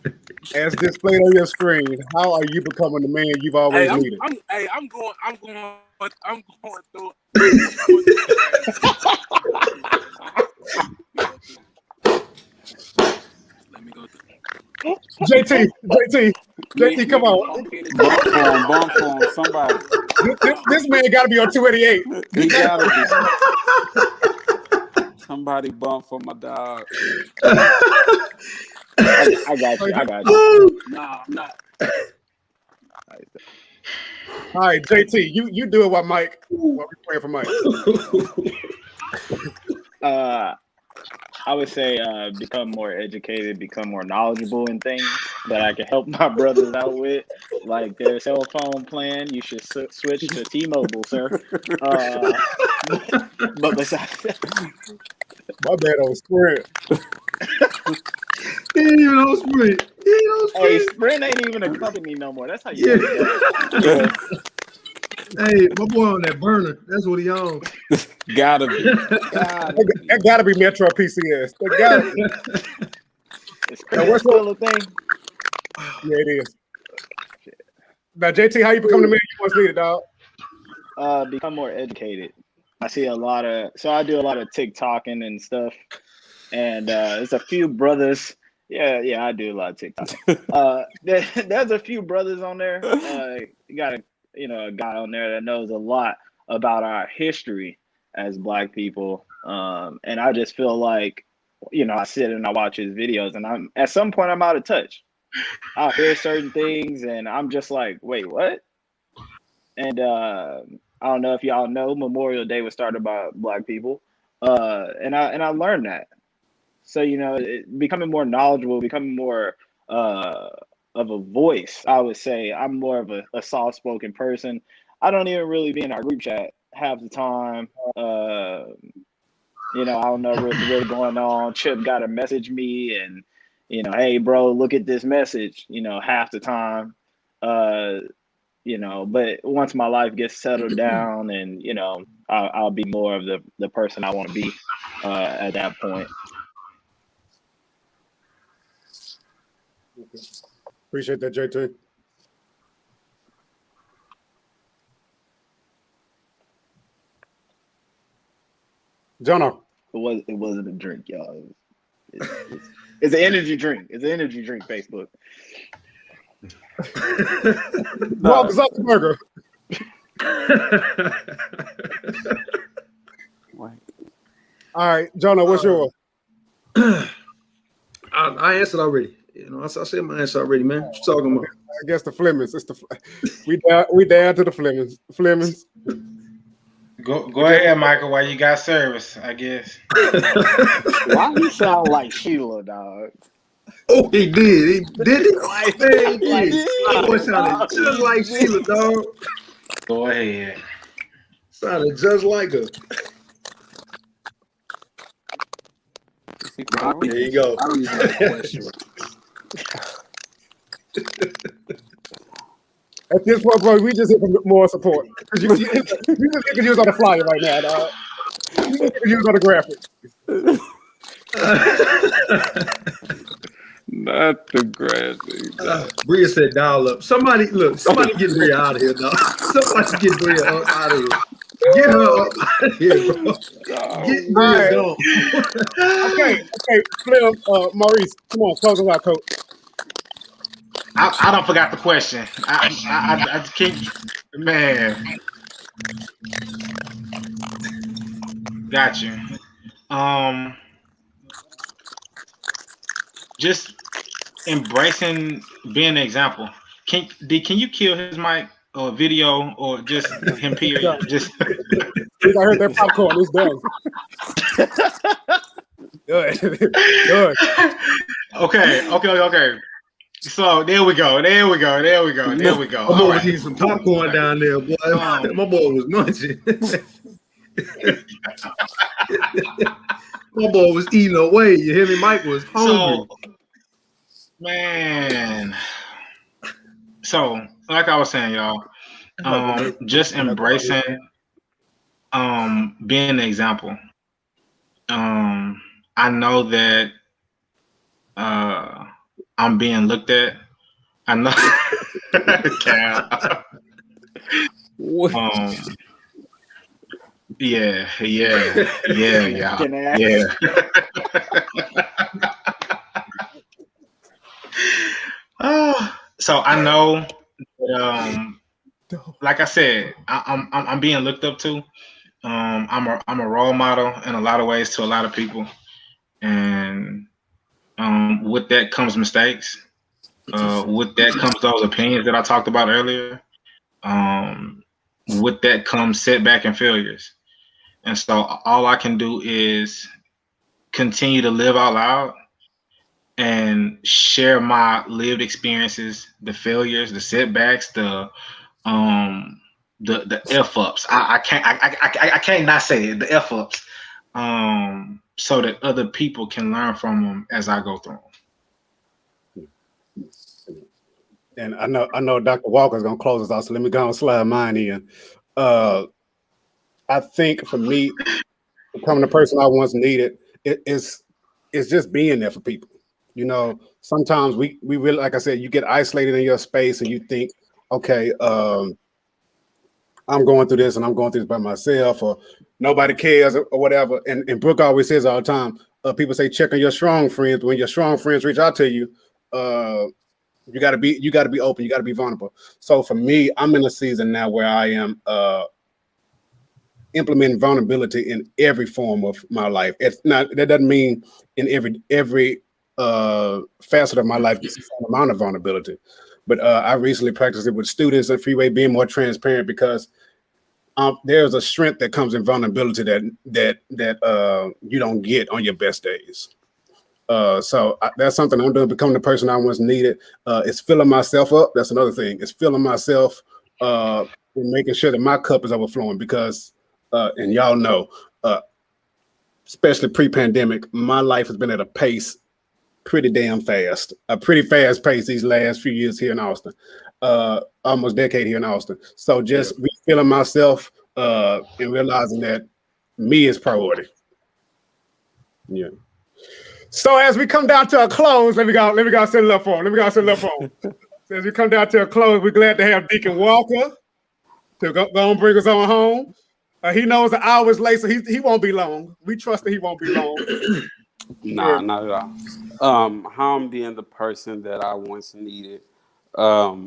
As displayed on your screen, how are you becoming the man you've always needed? I'm going through. Let me go through. JT, come on. Bump for him, somebody. This man got to be on 288. He got to be. Somebody bump for my dog. I got you. Nah, I'm not. All right, JT, you do it while we playing for Mike. I would say become more educated, become more knowledgeable in things that I can help my brothers out with, like their cell phone plan. You should switch to T-Mobile, sir. But besides that, my bad on Sprint. He ain't even on Sprint. Hey, Sprint ain't even a company no more. That's how you know that. Hey, my boy on that burner. That's what he on. Gotta be. That gotta be Metro PCS. That gotta be. Is Sprint still a thing? Yeah, it is. Now, JT, how you become the man you once needed, dog? Become more educated. I see a lot of, so I do a lot of TikToking and stuff, and there's a few brothers. Yeah, I do a lot of TikTok. There's a few brothers on there. You got a guy on there that knows a lot about our history as Black people, and I just feel like, I sit and I watch his videos, and at some point I'm out of touch. I hear certain things, and I'm just like, wait, what? And I don't know if y'all know, Memorial Day was started by Black people, and I learned that. So becoming more knowledgeable, becoming more of a voice. I would say I'm more of a soft-spoken person. I don't even really be in our group chat half the time. I don't know what's really going on. Chip got to message me and, hey, bro, look at this message, half the time. But once my life gets settled down and, I'll be more of the person I want to be at that point. Appreciate that, JT. Jono. It wasn't a drink, y'all. It's an energy drink. It's an energy drink, Facebook. Mark Zuckerberg. All right, Jonah, what's yours? I answered already. You know, I said my answer already, man. What you talking about? I guess the Flemings. We down to the Flemings. Flemings. Go ahead, Michael, while you got service, I guess. Why he sound like Sheila, dog? Oh, he did. He did it. Like, Man, he like did. That boy Sheila, sounded dog. just like Sheila, dog. Go ahead. Sounded just like her. There you go. I don't even have a question. At this point, bro, we just hit for more support. Because you just get used on the flyer right now, dog. You just get used on the graphic. Not the graphic. Bria said dial up. Somebody get Bria out of here, dog. Somebody get Bria up out of here. Get her up out of here, bro. Get Bria gone. Okay, Slim, Maurice, come on, close us out, coach. I don't forgot the question. I can't, man. Got you. Just embracing being an example. Can you kill his mic or video or just him? Period. Just. I heard that popcorn. It's done. Good. Okay. So there we go. My boy was eating some popcorn down there, boy. My boy was munching. My boy was eating away. You hear me? Mike was hungry. So, like I was saying, y'all, just embracing being an example. I know that I'm being looked at. I know. Yeah. So I know that, like I said, I'm being looked up to. I'm a role model in a lot of ways to a lot of people, and with that comes mistakes. With that comes those opinions that I talked about earlier. With that comes setback and failures. And so all I can do is continue to live out loud and share my lived experiences, the failures, the setbacks, the F ups. I can't not say it, the F ups, so that other people can learn from them as I go through them. And I know Dr. Walker's gonna close us out, so let me go and slide mine in. I think for me, becoming the person I once needed, it's just being there for people. You know, sometimes we really, like I said, you get isolated in your space and you think, okay, I'm going through this and I'm going through this by myself, or nobody cares or whatever. And Brooke always says all the time, people say check on your strong friends. When your strong friends reach out to you, you gotta be open, you gotta be vulnerable. So for me, I'm in a season now where I am implementing vulnerability in every form of my life. It's not, that doesn't mean in every facet of my life the same amount of vulnerability. But I recently practiced it with students and Freeway, being more transparent, because there's a strength that comes in vulnerability that you don't get on your best days. So that's something I'm doing, becoming the person I once needed. It's filling myself up. That's another thing. It's filling myself and making sure that my cup is overflowing, because, and y'all know, especially pre-pandemic, my life has been at a pace pretty damn fast, a pretty fast pace these last few years here in Austin, almost decade here in Austin. So just refilling myself and realizing that me is priority. Yeah. So as we come down to a close, let me go set it up for him. So as we come down to a close, we're glad to have Deacon Walker to go and bring us on home. He knows the hour is late, so he won't be long. We trust that he won't be long. Nah, not at all. How I'm being the person that I once needed. To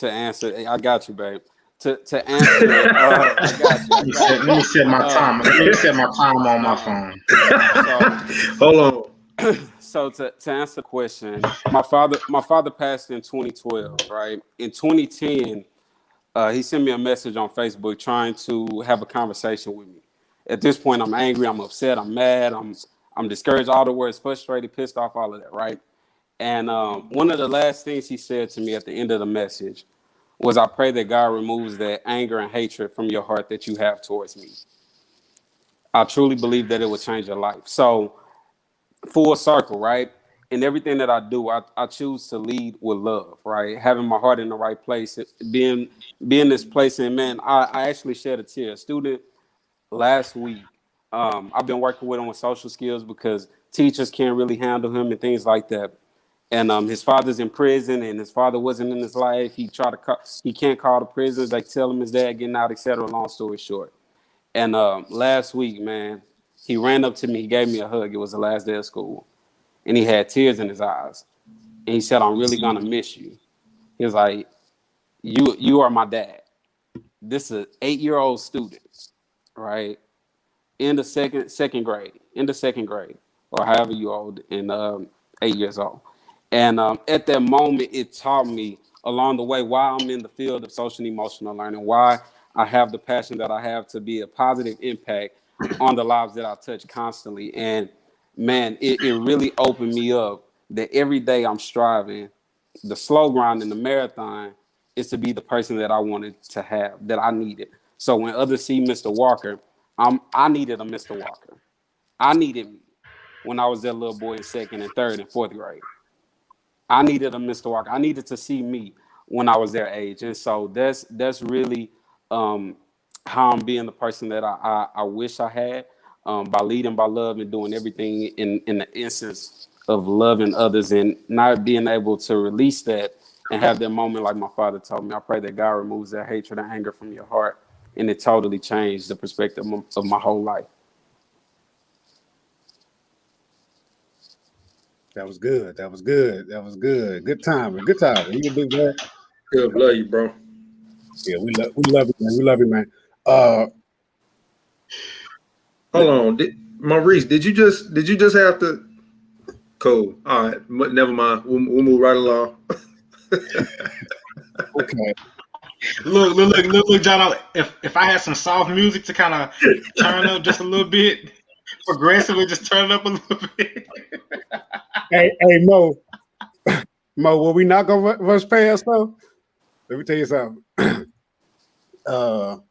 answer, I got you, babe. to answer, I got you. I got you. Let me set my timer. Let me set my timer on my phone. Hold on. So to answer the question, my father passed in 2012, right? In 2010, he sent me a message on Facebook trying to have a conversation with me. At this point, I'm angry, I'm upset, I'm mad, I'm discouraged, all the words, frustrated, pissed off, all of that, right? And one of the last things he said to me at the end of the message was, I pray that God removes that anger and hatred from your heart that you have towards me. I truly believe that it will change your life. So full circle, right? In everything that I do, I choose to lead with love, right? Having my heart in the right place, being this place. And man, I actually shed a tear. A student last week, I've been working with him with social skills because teachers can't really handle him and things like that. And his father's in prison, and his father wasn't in his life. He tried to call, he can't call the prisoners. They tell him his dad getting out, etc. Long story short. And last week, man, he ran up to me. He gave me a hug. It was the last day of school, and he had tears in his eyes. And he said, "I'm really gonna miss you." He was like, "You are my dad." This is an 8-year-old student, right? In the second grade, or however you old, and 8 years old. And at that moment, it taught me along the way why I'm in the field of social and emotional learning, why I have the passion that I have to be a positive impact on the lives that I touch constantly. And man, it really opened me up that every day I'm striving. The slow grind in the marathon is to be the person that I wanted to have, that I needed. So when others see Mr. Walker, I needed a Mr. Walker. I needed me when I was that little boy in second and third and fourth grade. I needed a Mr. Walker. I needed to see me when I was their age. And so that's really how I'm being the person that I wish I had, by leading by love and doing everything in the instance of loving others and not being able to release that and have that moment like my father told me. I pray that God removes that hatred and anger from your heart, and it totally changed the perspective of my whole life. That was good. That was good. That was good. Good timing. Good timing. You can do that. Good, love you, bro. Yeah, we love you, man. We love you, man. Hold on, Maurice, did you just have to? Cool. All right, never mind. We'll move right along. Okay. Look, John. If I had some soft music to kind of turn up just a little bit, progressively, just turn it up a little bit. Hey, Mo, were we not gonna rush past though? Let me tell you something. Hold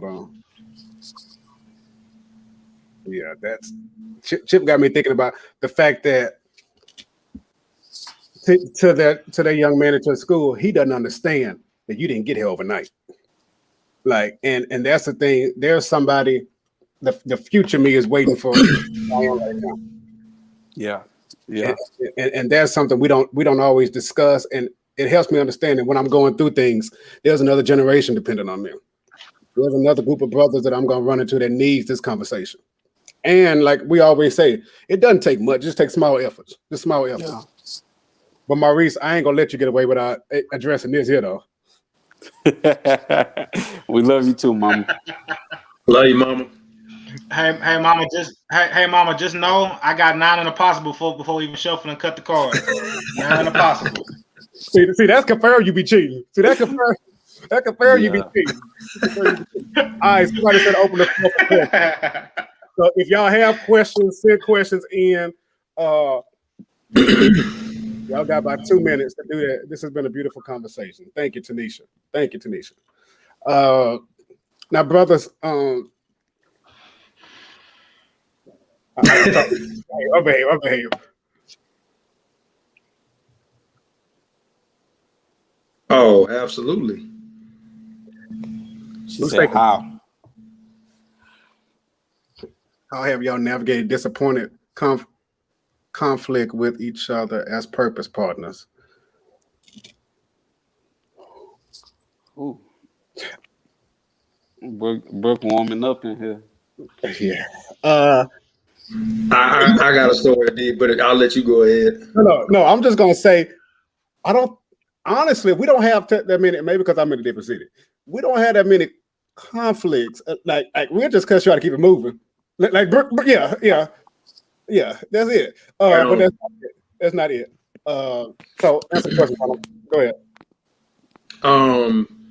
on. Yeah, that's Chip got me thinking about the fact that to that young man into school, he doesn't understand that you didn't get here overnight. Like, and that's the thing. There's somebody, the future me is waiting for right now. Yeah. Yeah. And that's something we don't always discuss, and it helps me understand that when I'm going through things, there's another generation dependent on me. There's another group of brothers that I'm gonna run into that needs this conversation. And like we always say, it doesn't take much; just take small efforts. Just small efforts. Yeah. But Maurice, I ain't gonna let you get away without addressing this here, though. We love you too, Mama. Love you, Mama. Hey, Mama, just know I got 9 in the possible before we even shuffle and cut the card. 9 in the possible. See, that's confirmed you be cheating. See, that confirmed you be cheating. All right, somebody said open the floor for questions. So if y'all have questions, send questions in. Y'all got about 2 minutes to do that. This has been a beautiful conversation. Thank you, Tanisha. Thank you, Tanisha. Now, brothers, I behave. Oh, absolutely. She said, how? How have y'all navigated disappointed conflict with each other as purpose partners? Ooh. Brooke warming up in here. Yeah. I got a story, D, but I'll let you go ahead. No. I'm just gonna say, I don't honestly, we don't have that many. Maybe because I'm in a different city, we don't have that many conflicts. Like we'll just try to keep it moving. Yeah. That's it. But Right that's not it. So answer the question. Go ahead.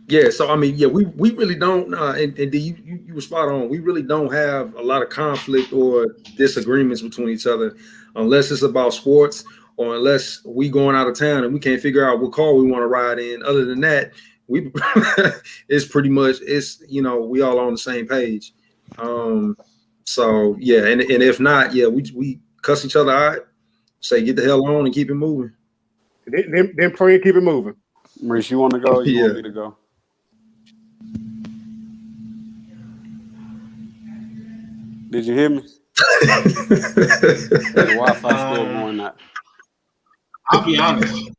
Yeah, so I mean, yeah, we really don't, and you were spot on. We really don't have a lot of conflict or disagreements between each other, unless it's about sports or unless we going out of town and we can't figure out what car we want to ride in. Other than that, we it's pretty much we all on the same page. So yeah, and if not, yeah, we cuss each other out, say get the hell on and keep it moving. Then pray and keep it moving. Maurice, you want to go? Or you Yeah. want me to go? Did you hear me? The Wi-Fi still going out. I'll be honest.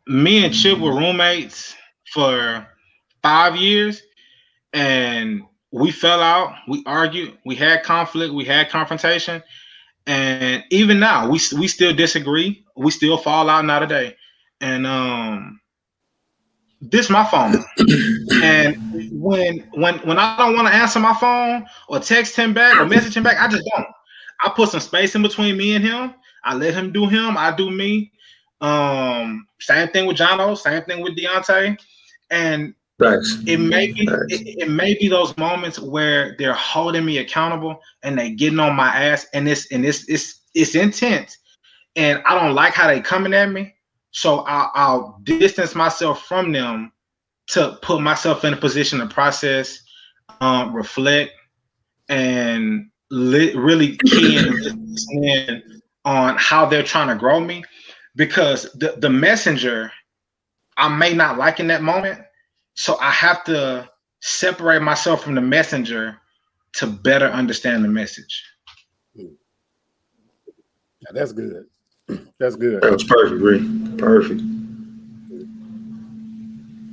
Me and Chip were roommates for 5 years, and we fell out. We argued. We had conflict. We had confrontation, and even now, we still disagree. We still fall out now today. And this my phone. And when I don't want to answer my phone or text him back or message him back, I just don't. I put some space in between me and him. I let him do him. I do me. Same thing with Jono. Same thing with Deontay. And it may be those moments where they're holding me accountable and they getting on my ass, and it's intense. And I don't like how they coming at me. So I'll distance myself from them to put myself in a position to process, reflect, and really key in on how they're trying to grow me. Because the messenger, I may not like in that moment. So I have to separate myself from the messenger to better understand the message. Yeah, that's good. That's good. That was perfect, Rick. Perfect.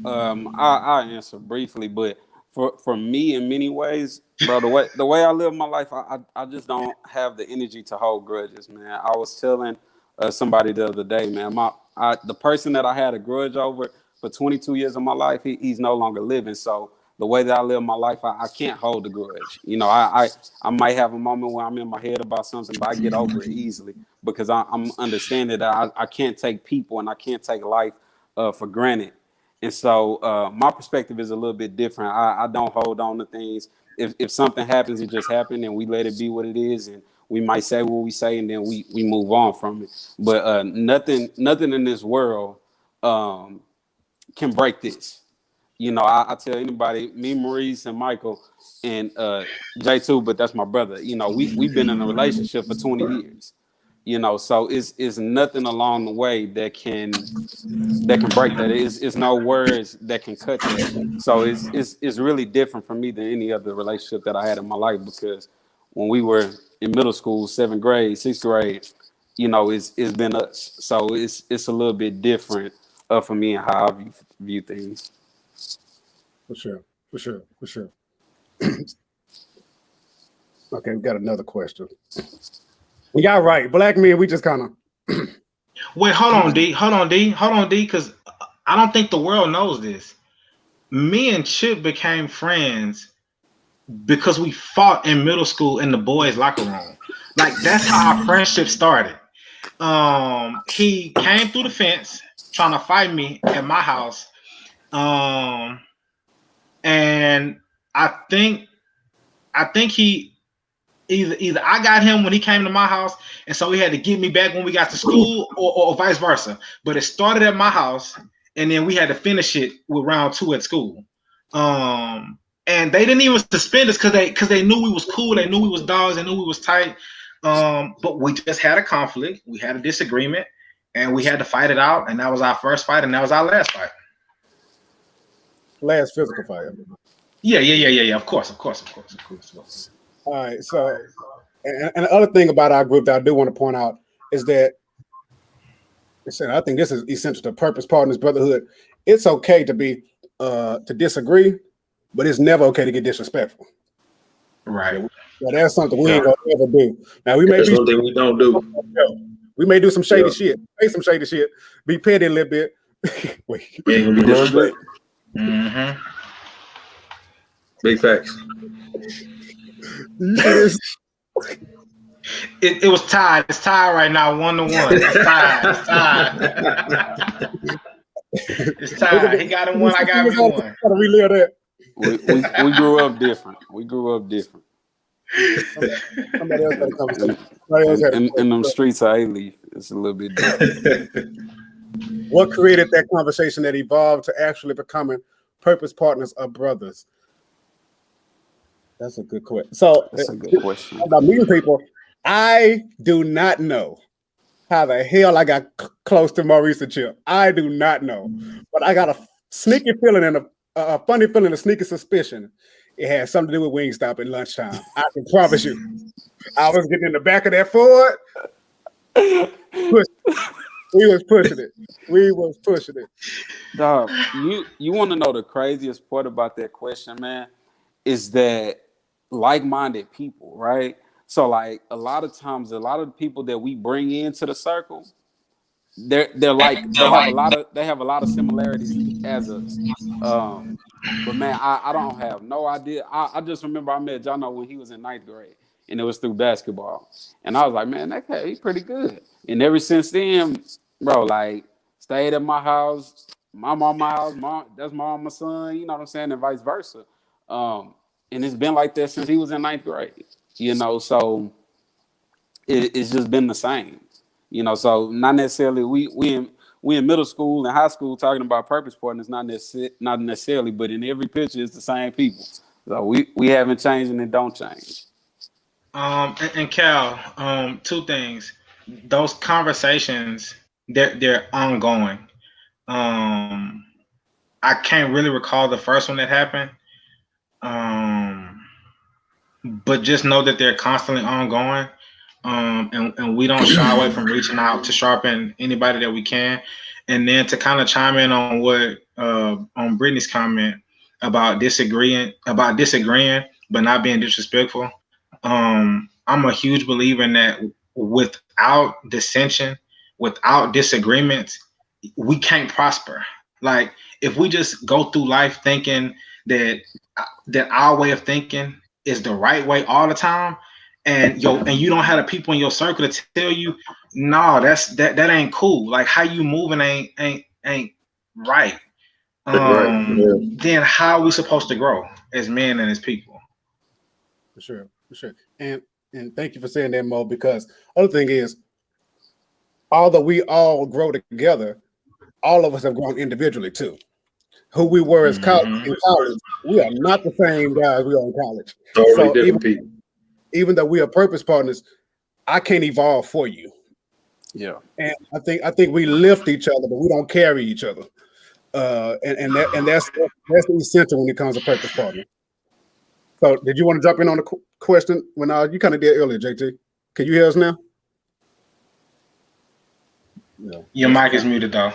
I'll answer briefly, but for me, in many ways, bro, the way I live my life, I just don't have the energy to hold grudges, man. I was telling somebody the other day, man, the person that I had a grudge over for 22 years of my life, he's no longer living. So the way that I live my life, I can't hold a grudge. You know, I might have a moment where I'm in my head about something, but I get over it easily because I'm understanding that I can't take people and I can't take life for granted. And so my perspective is a little bit different. I don't hold on to things. If something happens, it just happened, and we let it be what it is. And we might say what we say, and then we move on from it. But nothing in this world can break this. You know, I tell anybody, me, Maurice, and Michael, and J2, but that's my brother. You know, we've been in a relationship for 20 years. You know, so it's nothing along the way that can break that. It's no words that can cut that. So it's really different for me than any other relationship that I had in my life, because when we were in middle school, 7th grade, 6th grade, you know, it's been us. So it's a little bit different for me and how I view things. For sure. Okay, we got another question. Y'all right. Black men, we just kind of Wait, hold on, D, because I don't think the world knows this. Me and Chip became friends because we fought in middle school in the boys' locker room. Like, that's how our friendship started. He came through the fence trying to fight me at my house. And I think he either I got him when he came to my house, and so he had to get me back when we got to school, or vice versa. But it started at my house, and then we had to finish it with round 2 at school. And they didn't even suspend us because they knew we was cool, they knew we was dogs, they knew we was tight. But we just had a conflict, we had a disagreement, and we had to fight it out. And that was our first fight, and that was our last fight. Last physical fight. Yeah. Of course. All right. So, and the other thing about our group that I do want to point out is that I think this is essential to purpose, partners, brotherhood. It's okay to be to disagree, but it's never okay to get disrespectful. Right. Yeah, that's something we ain't gonna ever do. Now we may that's be one thing we don't do. We may do some shady Yeah. shit, say some shady shit, be petty a little bit. Wait, We ain't gonna be A little bit. disrespectful. Mm-hmm. Big facts. you see this? It was tied. It's tied right now, 1-1. It's tied. It's tied. It's tied. He got him one. I got me one. Gotta relive that. We grew up different. We grew up different. Somebody else had a And conversation. Somebody else had a in them question. streets of A-Leaf, it's a little bit different. What created that conversation that evolved to actually becoming purpose partners of brothers? That's a good question. So, That's a good question. about meeting people, I do not know how the hell I got close to Maurice and Chip. I do not know, but I got a sneaky feeling and a funny feeling, a sneaky suspicion. It had something to do with Wingstop at lunchtime. I can promise you. I was getting in the back of that Ford. We was pushing it. We was pushing it. Dog, you want to know the craziest part about that question, man? Is that like-minded people, right? So like a lot of times, a lot of the people that we bring into the circle, they're like they have a lot of similarities as us. But man, I don't have no idea. I just remember I met Jono when he was in 9th grade, and it was through basketball. And I was like, man, that cat, he's pretty good. And ever since then, bro, like stayed at my house, my house, that's my mama's son, you know what I'm saying, and vice versa. And it's been like that since he was in 9th grade, so it's just been the same, so not necessarily we in middle school and high school talking about purpose partners, not necessarily, but in every picture it's the same people. So we haven't changed and it don't change. And Cal, two things. Those conversations, they're ongoing. I can't really recall the first one that happened. But just know that they're constantly ongoing. And we don't shy away from reaching out to sharpen anybody that we can. And then to kind of chime in on what on Brittany's comment about disagreeing, but not being disrespectful. I'm a huge believer in that without dissension, without disagreements, we can't prosper. Like if we just go through life thinking that our way of thinking is the right way all the time, and you don't have the people in your circle to tell you, no, that ain't cool. Like how you moving ain't right. Right. Yeah. Then how are we supposed to grow as men and as people? For sure. And thank you for saying that, Mo, because other thing is, although we all grow together, all of us have grown individually too. Who we were as in college, we are not the same guys we are in college. Totally different people. Even though we are purpose partners, I can't evolve for you. Yeah. And I think we lift each other, but we don't carry each other. That's essential when it comes to purpose partner. So, did you want to jump in on the question when you kind of did earlier, JT? Can you hear us now? No. Your mic is muted though.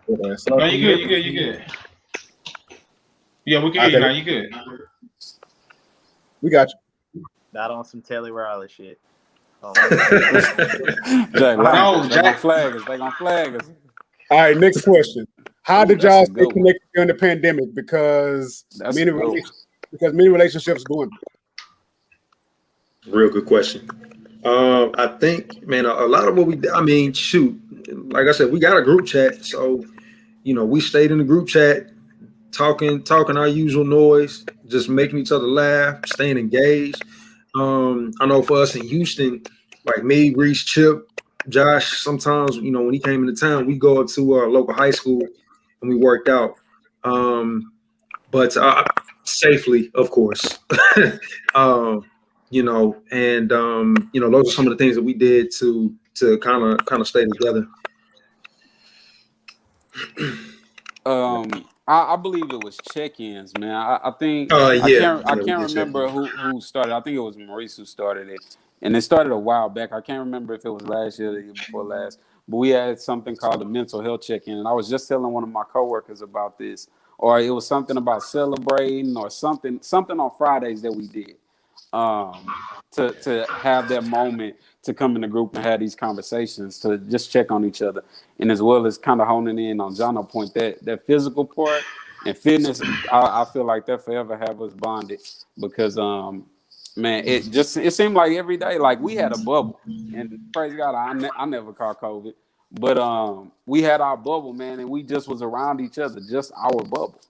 No, you good. Yeah, we can hear you now. You good. We got you. Not on some Telly Riley shit. Oh, Jack, they gonna flag us. All right, next question. How did y'all stay connected during the pandemic? Because many relationships going. Real good question. I think, man, a lot of what we, shoot, like I said, we got a group chat. So, we stayed in the group chat, talking our usual noise, just making each other laugh, staying engaged. I know for us in Houston, like me, Reese, Chip, Josh, sometimes, when he came into town, we go up to our local high school and we worked out. But safely, of course. Those are some of the things that we did to kind of stay together. I believe it was check-ins, man. I think I can't remember who started. I think it was Maurice who started it, and it started a while back. I can't remember if it was last year or the year before last, but we had something called the mental health check-in, and I was just telling one of my coworkers about this, or it was something about celebrating or something on Fridays that we did. to have that moment to come in the group and have these conversations to just check on each other, and as well as kind of honing in on John's point, that physical part and fitness. I feel like that forever have us bonded because man, it seemed like every day like we had a bubble, and praise God I never caught COVID, but we had our bubble, man, and we just was around each other, just our bubble.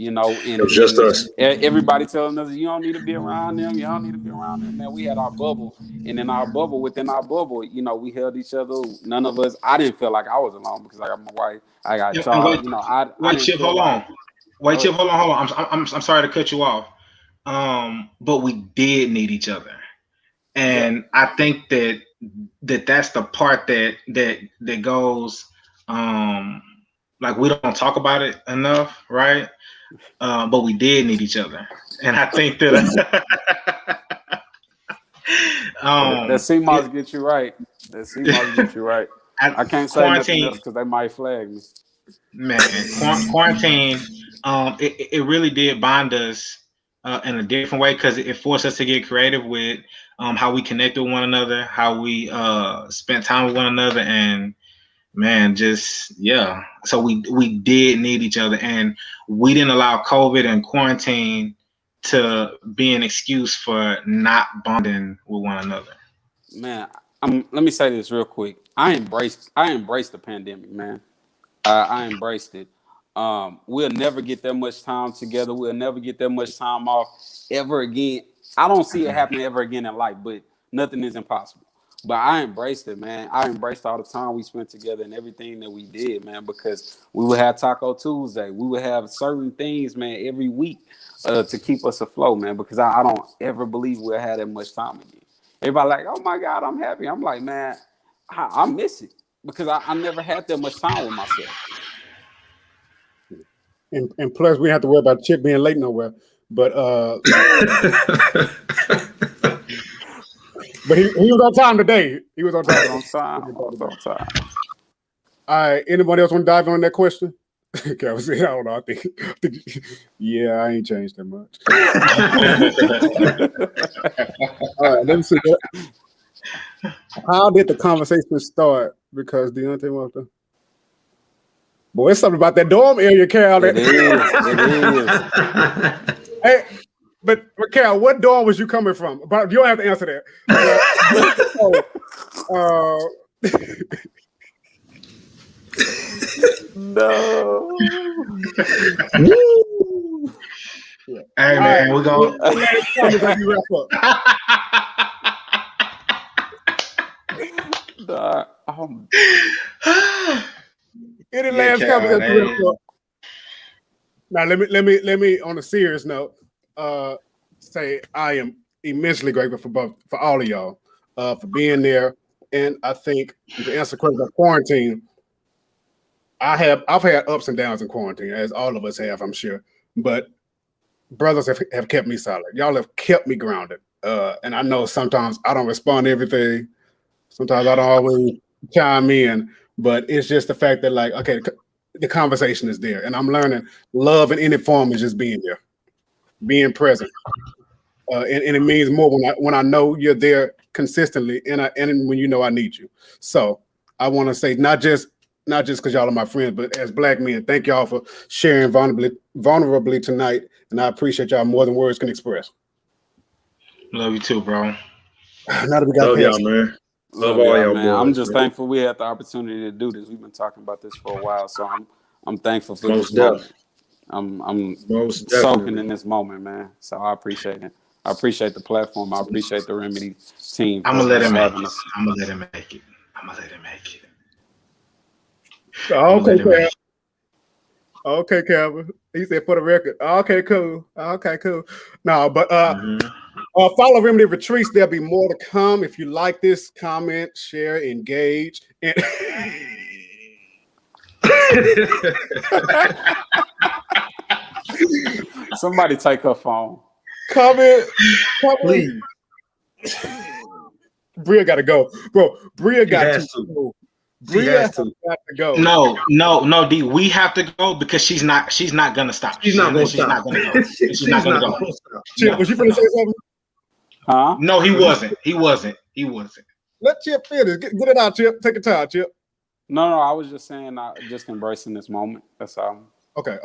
It was just us. Everybody telling us you don't need to be around them, you don't need to be around them. Man, we had our bubble, and in our bubble, within our bubble, we held each other. None of us. I didn't feel like I was alone because I got my wife, I got a And child. I didn't Chip, feel hold on. like. Wait, Chip, hold on. I'm sorry to cut you off. But we did need each other, and I think that's the part that goes like we don't talk about it enough, right? But we did need each other, and I think that That CMOS get you right. That CMOS get you right. I can't say nothing else because they might flag me. Man, quarantine, it really did bond us in a different way because it forced us to get creative with how we connect with one another, how we spent time with one another, and man, just yeah. So we did need each other, and we didn't allow COVID and quarantine to be an excuse for not bonding with one another. Man, let me say this real quick. I embraced the pandemic, man. I embraced it. We'll never get that much time together. We'll never get that much time off ever again. I don't see it happening ever again in life, but nothing is impossible. But I embraced it, man. I embraced all the time we spent together and everything that we did, man, because we would have Taco Tuesday. We would have certain things, man, every week to keep us afloat, man, because I don't ever believe we'll have that much time again. Everybody like, oh, my God, I'm happy. I'm like, man, I miss it because I never had that much time with myself. And plus, we have to worry about Chip being late nowhere. But but he was on time today. He was on time. On time. All right. Anybody else want to dive on that question? Okay, I don't know. I think yeah, I ain't changed that much. All right, let me see. How did the conversation start? Because Deontay wants to. Boy, it's something about that dorm area, Carol. It is. Hey, but Carol, what dorm was you coming from? But you don't have to answer that. No. Hey man, we're going. Any last comments? Now let me on a serious note say I am immensely grateful for all of y'all for being there. And I think to answer the question about quarantine, I've had ups and downs in quarantine, as all of us have, I'm sure. But brothers have kept me solid. Y'all have kept me grounded. And I know sometimes I don't respond to everything. Sometimes I don't always chime in. But it's just the fact that, like, okay, the conversation is there. And I'm learning love in any form is just being there, being present. And it means more when I know you're there consistently and when you know I need you. So I want to say not just because y'all are my friends, but as Black men, thank y'all for sharing vulnerably tonight. And I appreciate y'all more than words can express. Love you too, bro. Now that we got love y'all, man. Love all y'all, man. boys, I'm just man. thankful we had the opportunity to do this. We've been talking about this for a while, so I'm thankful for Most this moment. I'm Most soaking definitely. in this moment, man. So I appreciate it. I appreciate the platform. I appreciate the Remedy team. I'm gonna let him make having it. us. I'm gonna let him make it. I'm gonna let him make it. Okay, Calvin. Okay, Calvin. He said for the record. Okay, cool. Okay, cool. No, but follow Remedy Retreats. There'll be more to come. If you like this, comment, share, engage. And Somebody take her phone. Comment. Please. Bria got to go, bro. Bria got to go. Bria has to go. No, D. We have to go because she's not gonna stop. She's not gonna stop. She's not gonna go. She's not gonna go. Chip, was you gonna say something? Huh? No, he wasn't. He wasn't. He wasn't. Let Chip finish. Get it out, Chip. Take your time, Chip. No, I was just saying, just embracing this moment. That's all. Okay.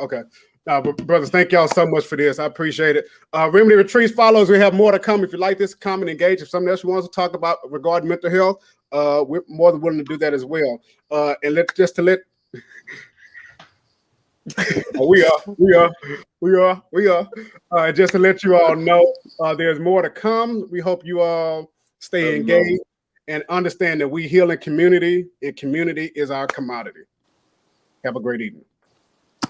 Brothers, thank y'all so much for this. I appreciate it. Remedy Retreats follows. We have more to come. If you like this, comment, engage. If something else you want us to talk about regarding mental health, we're more than willing to do that as well. And just to let we are. Just to let you all know, there's more to come. We hope you all stay engaged and understand that we heal in community, and community is our commodity. Have a great evening.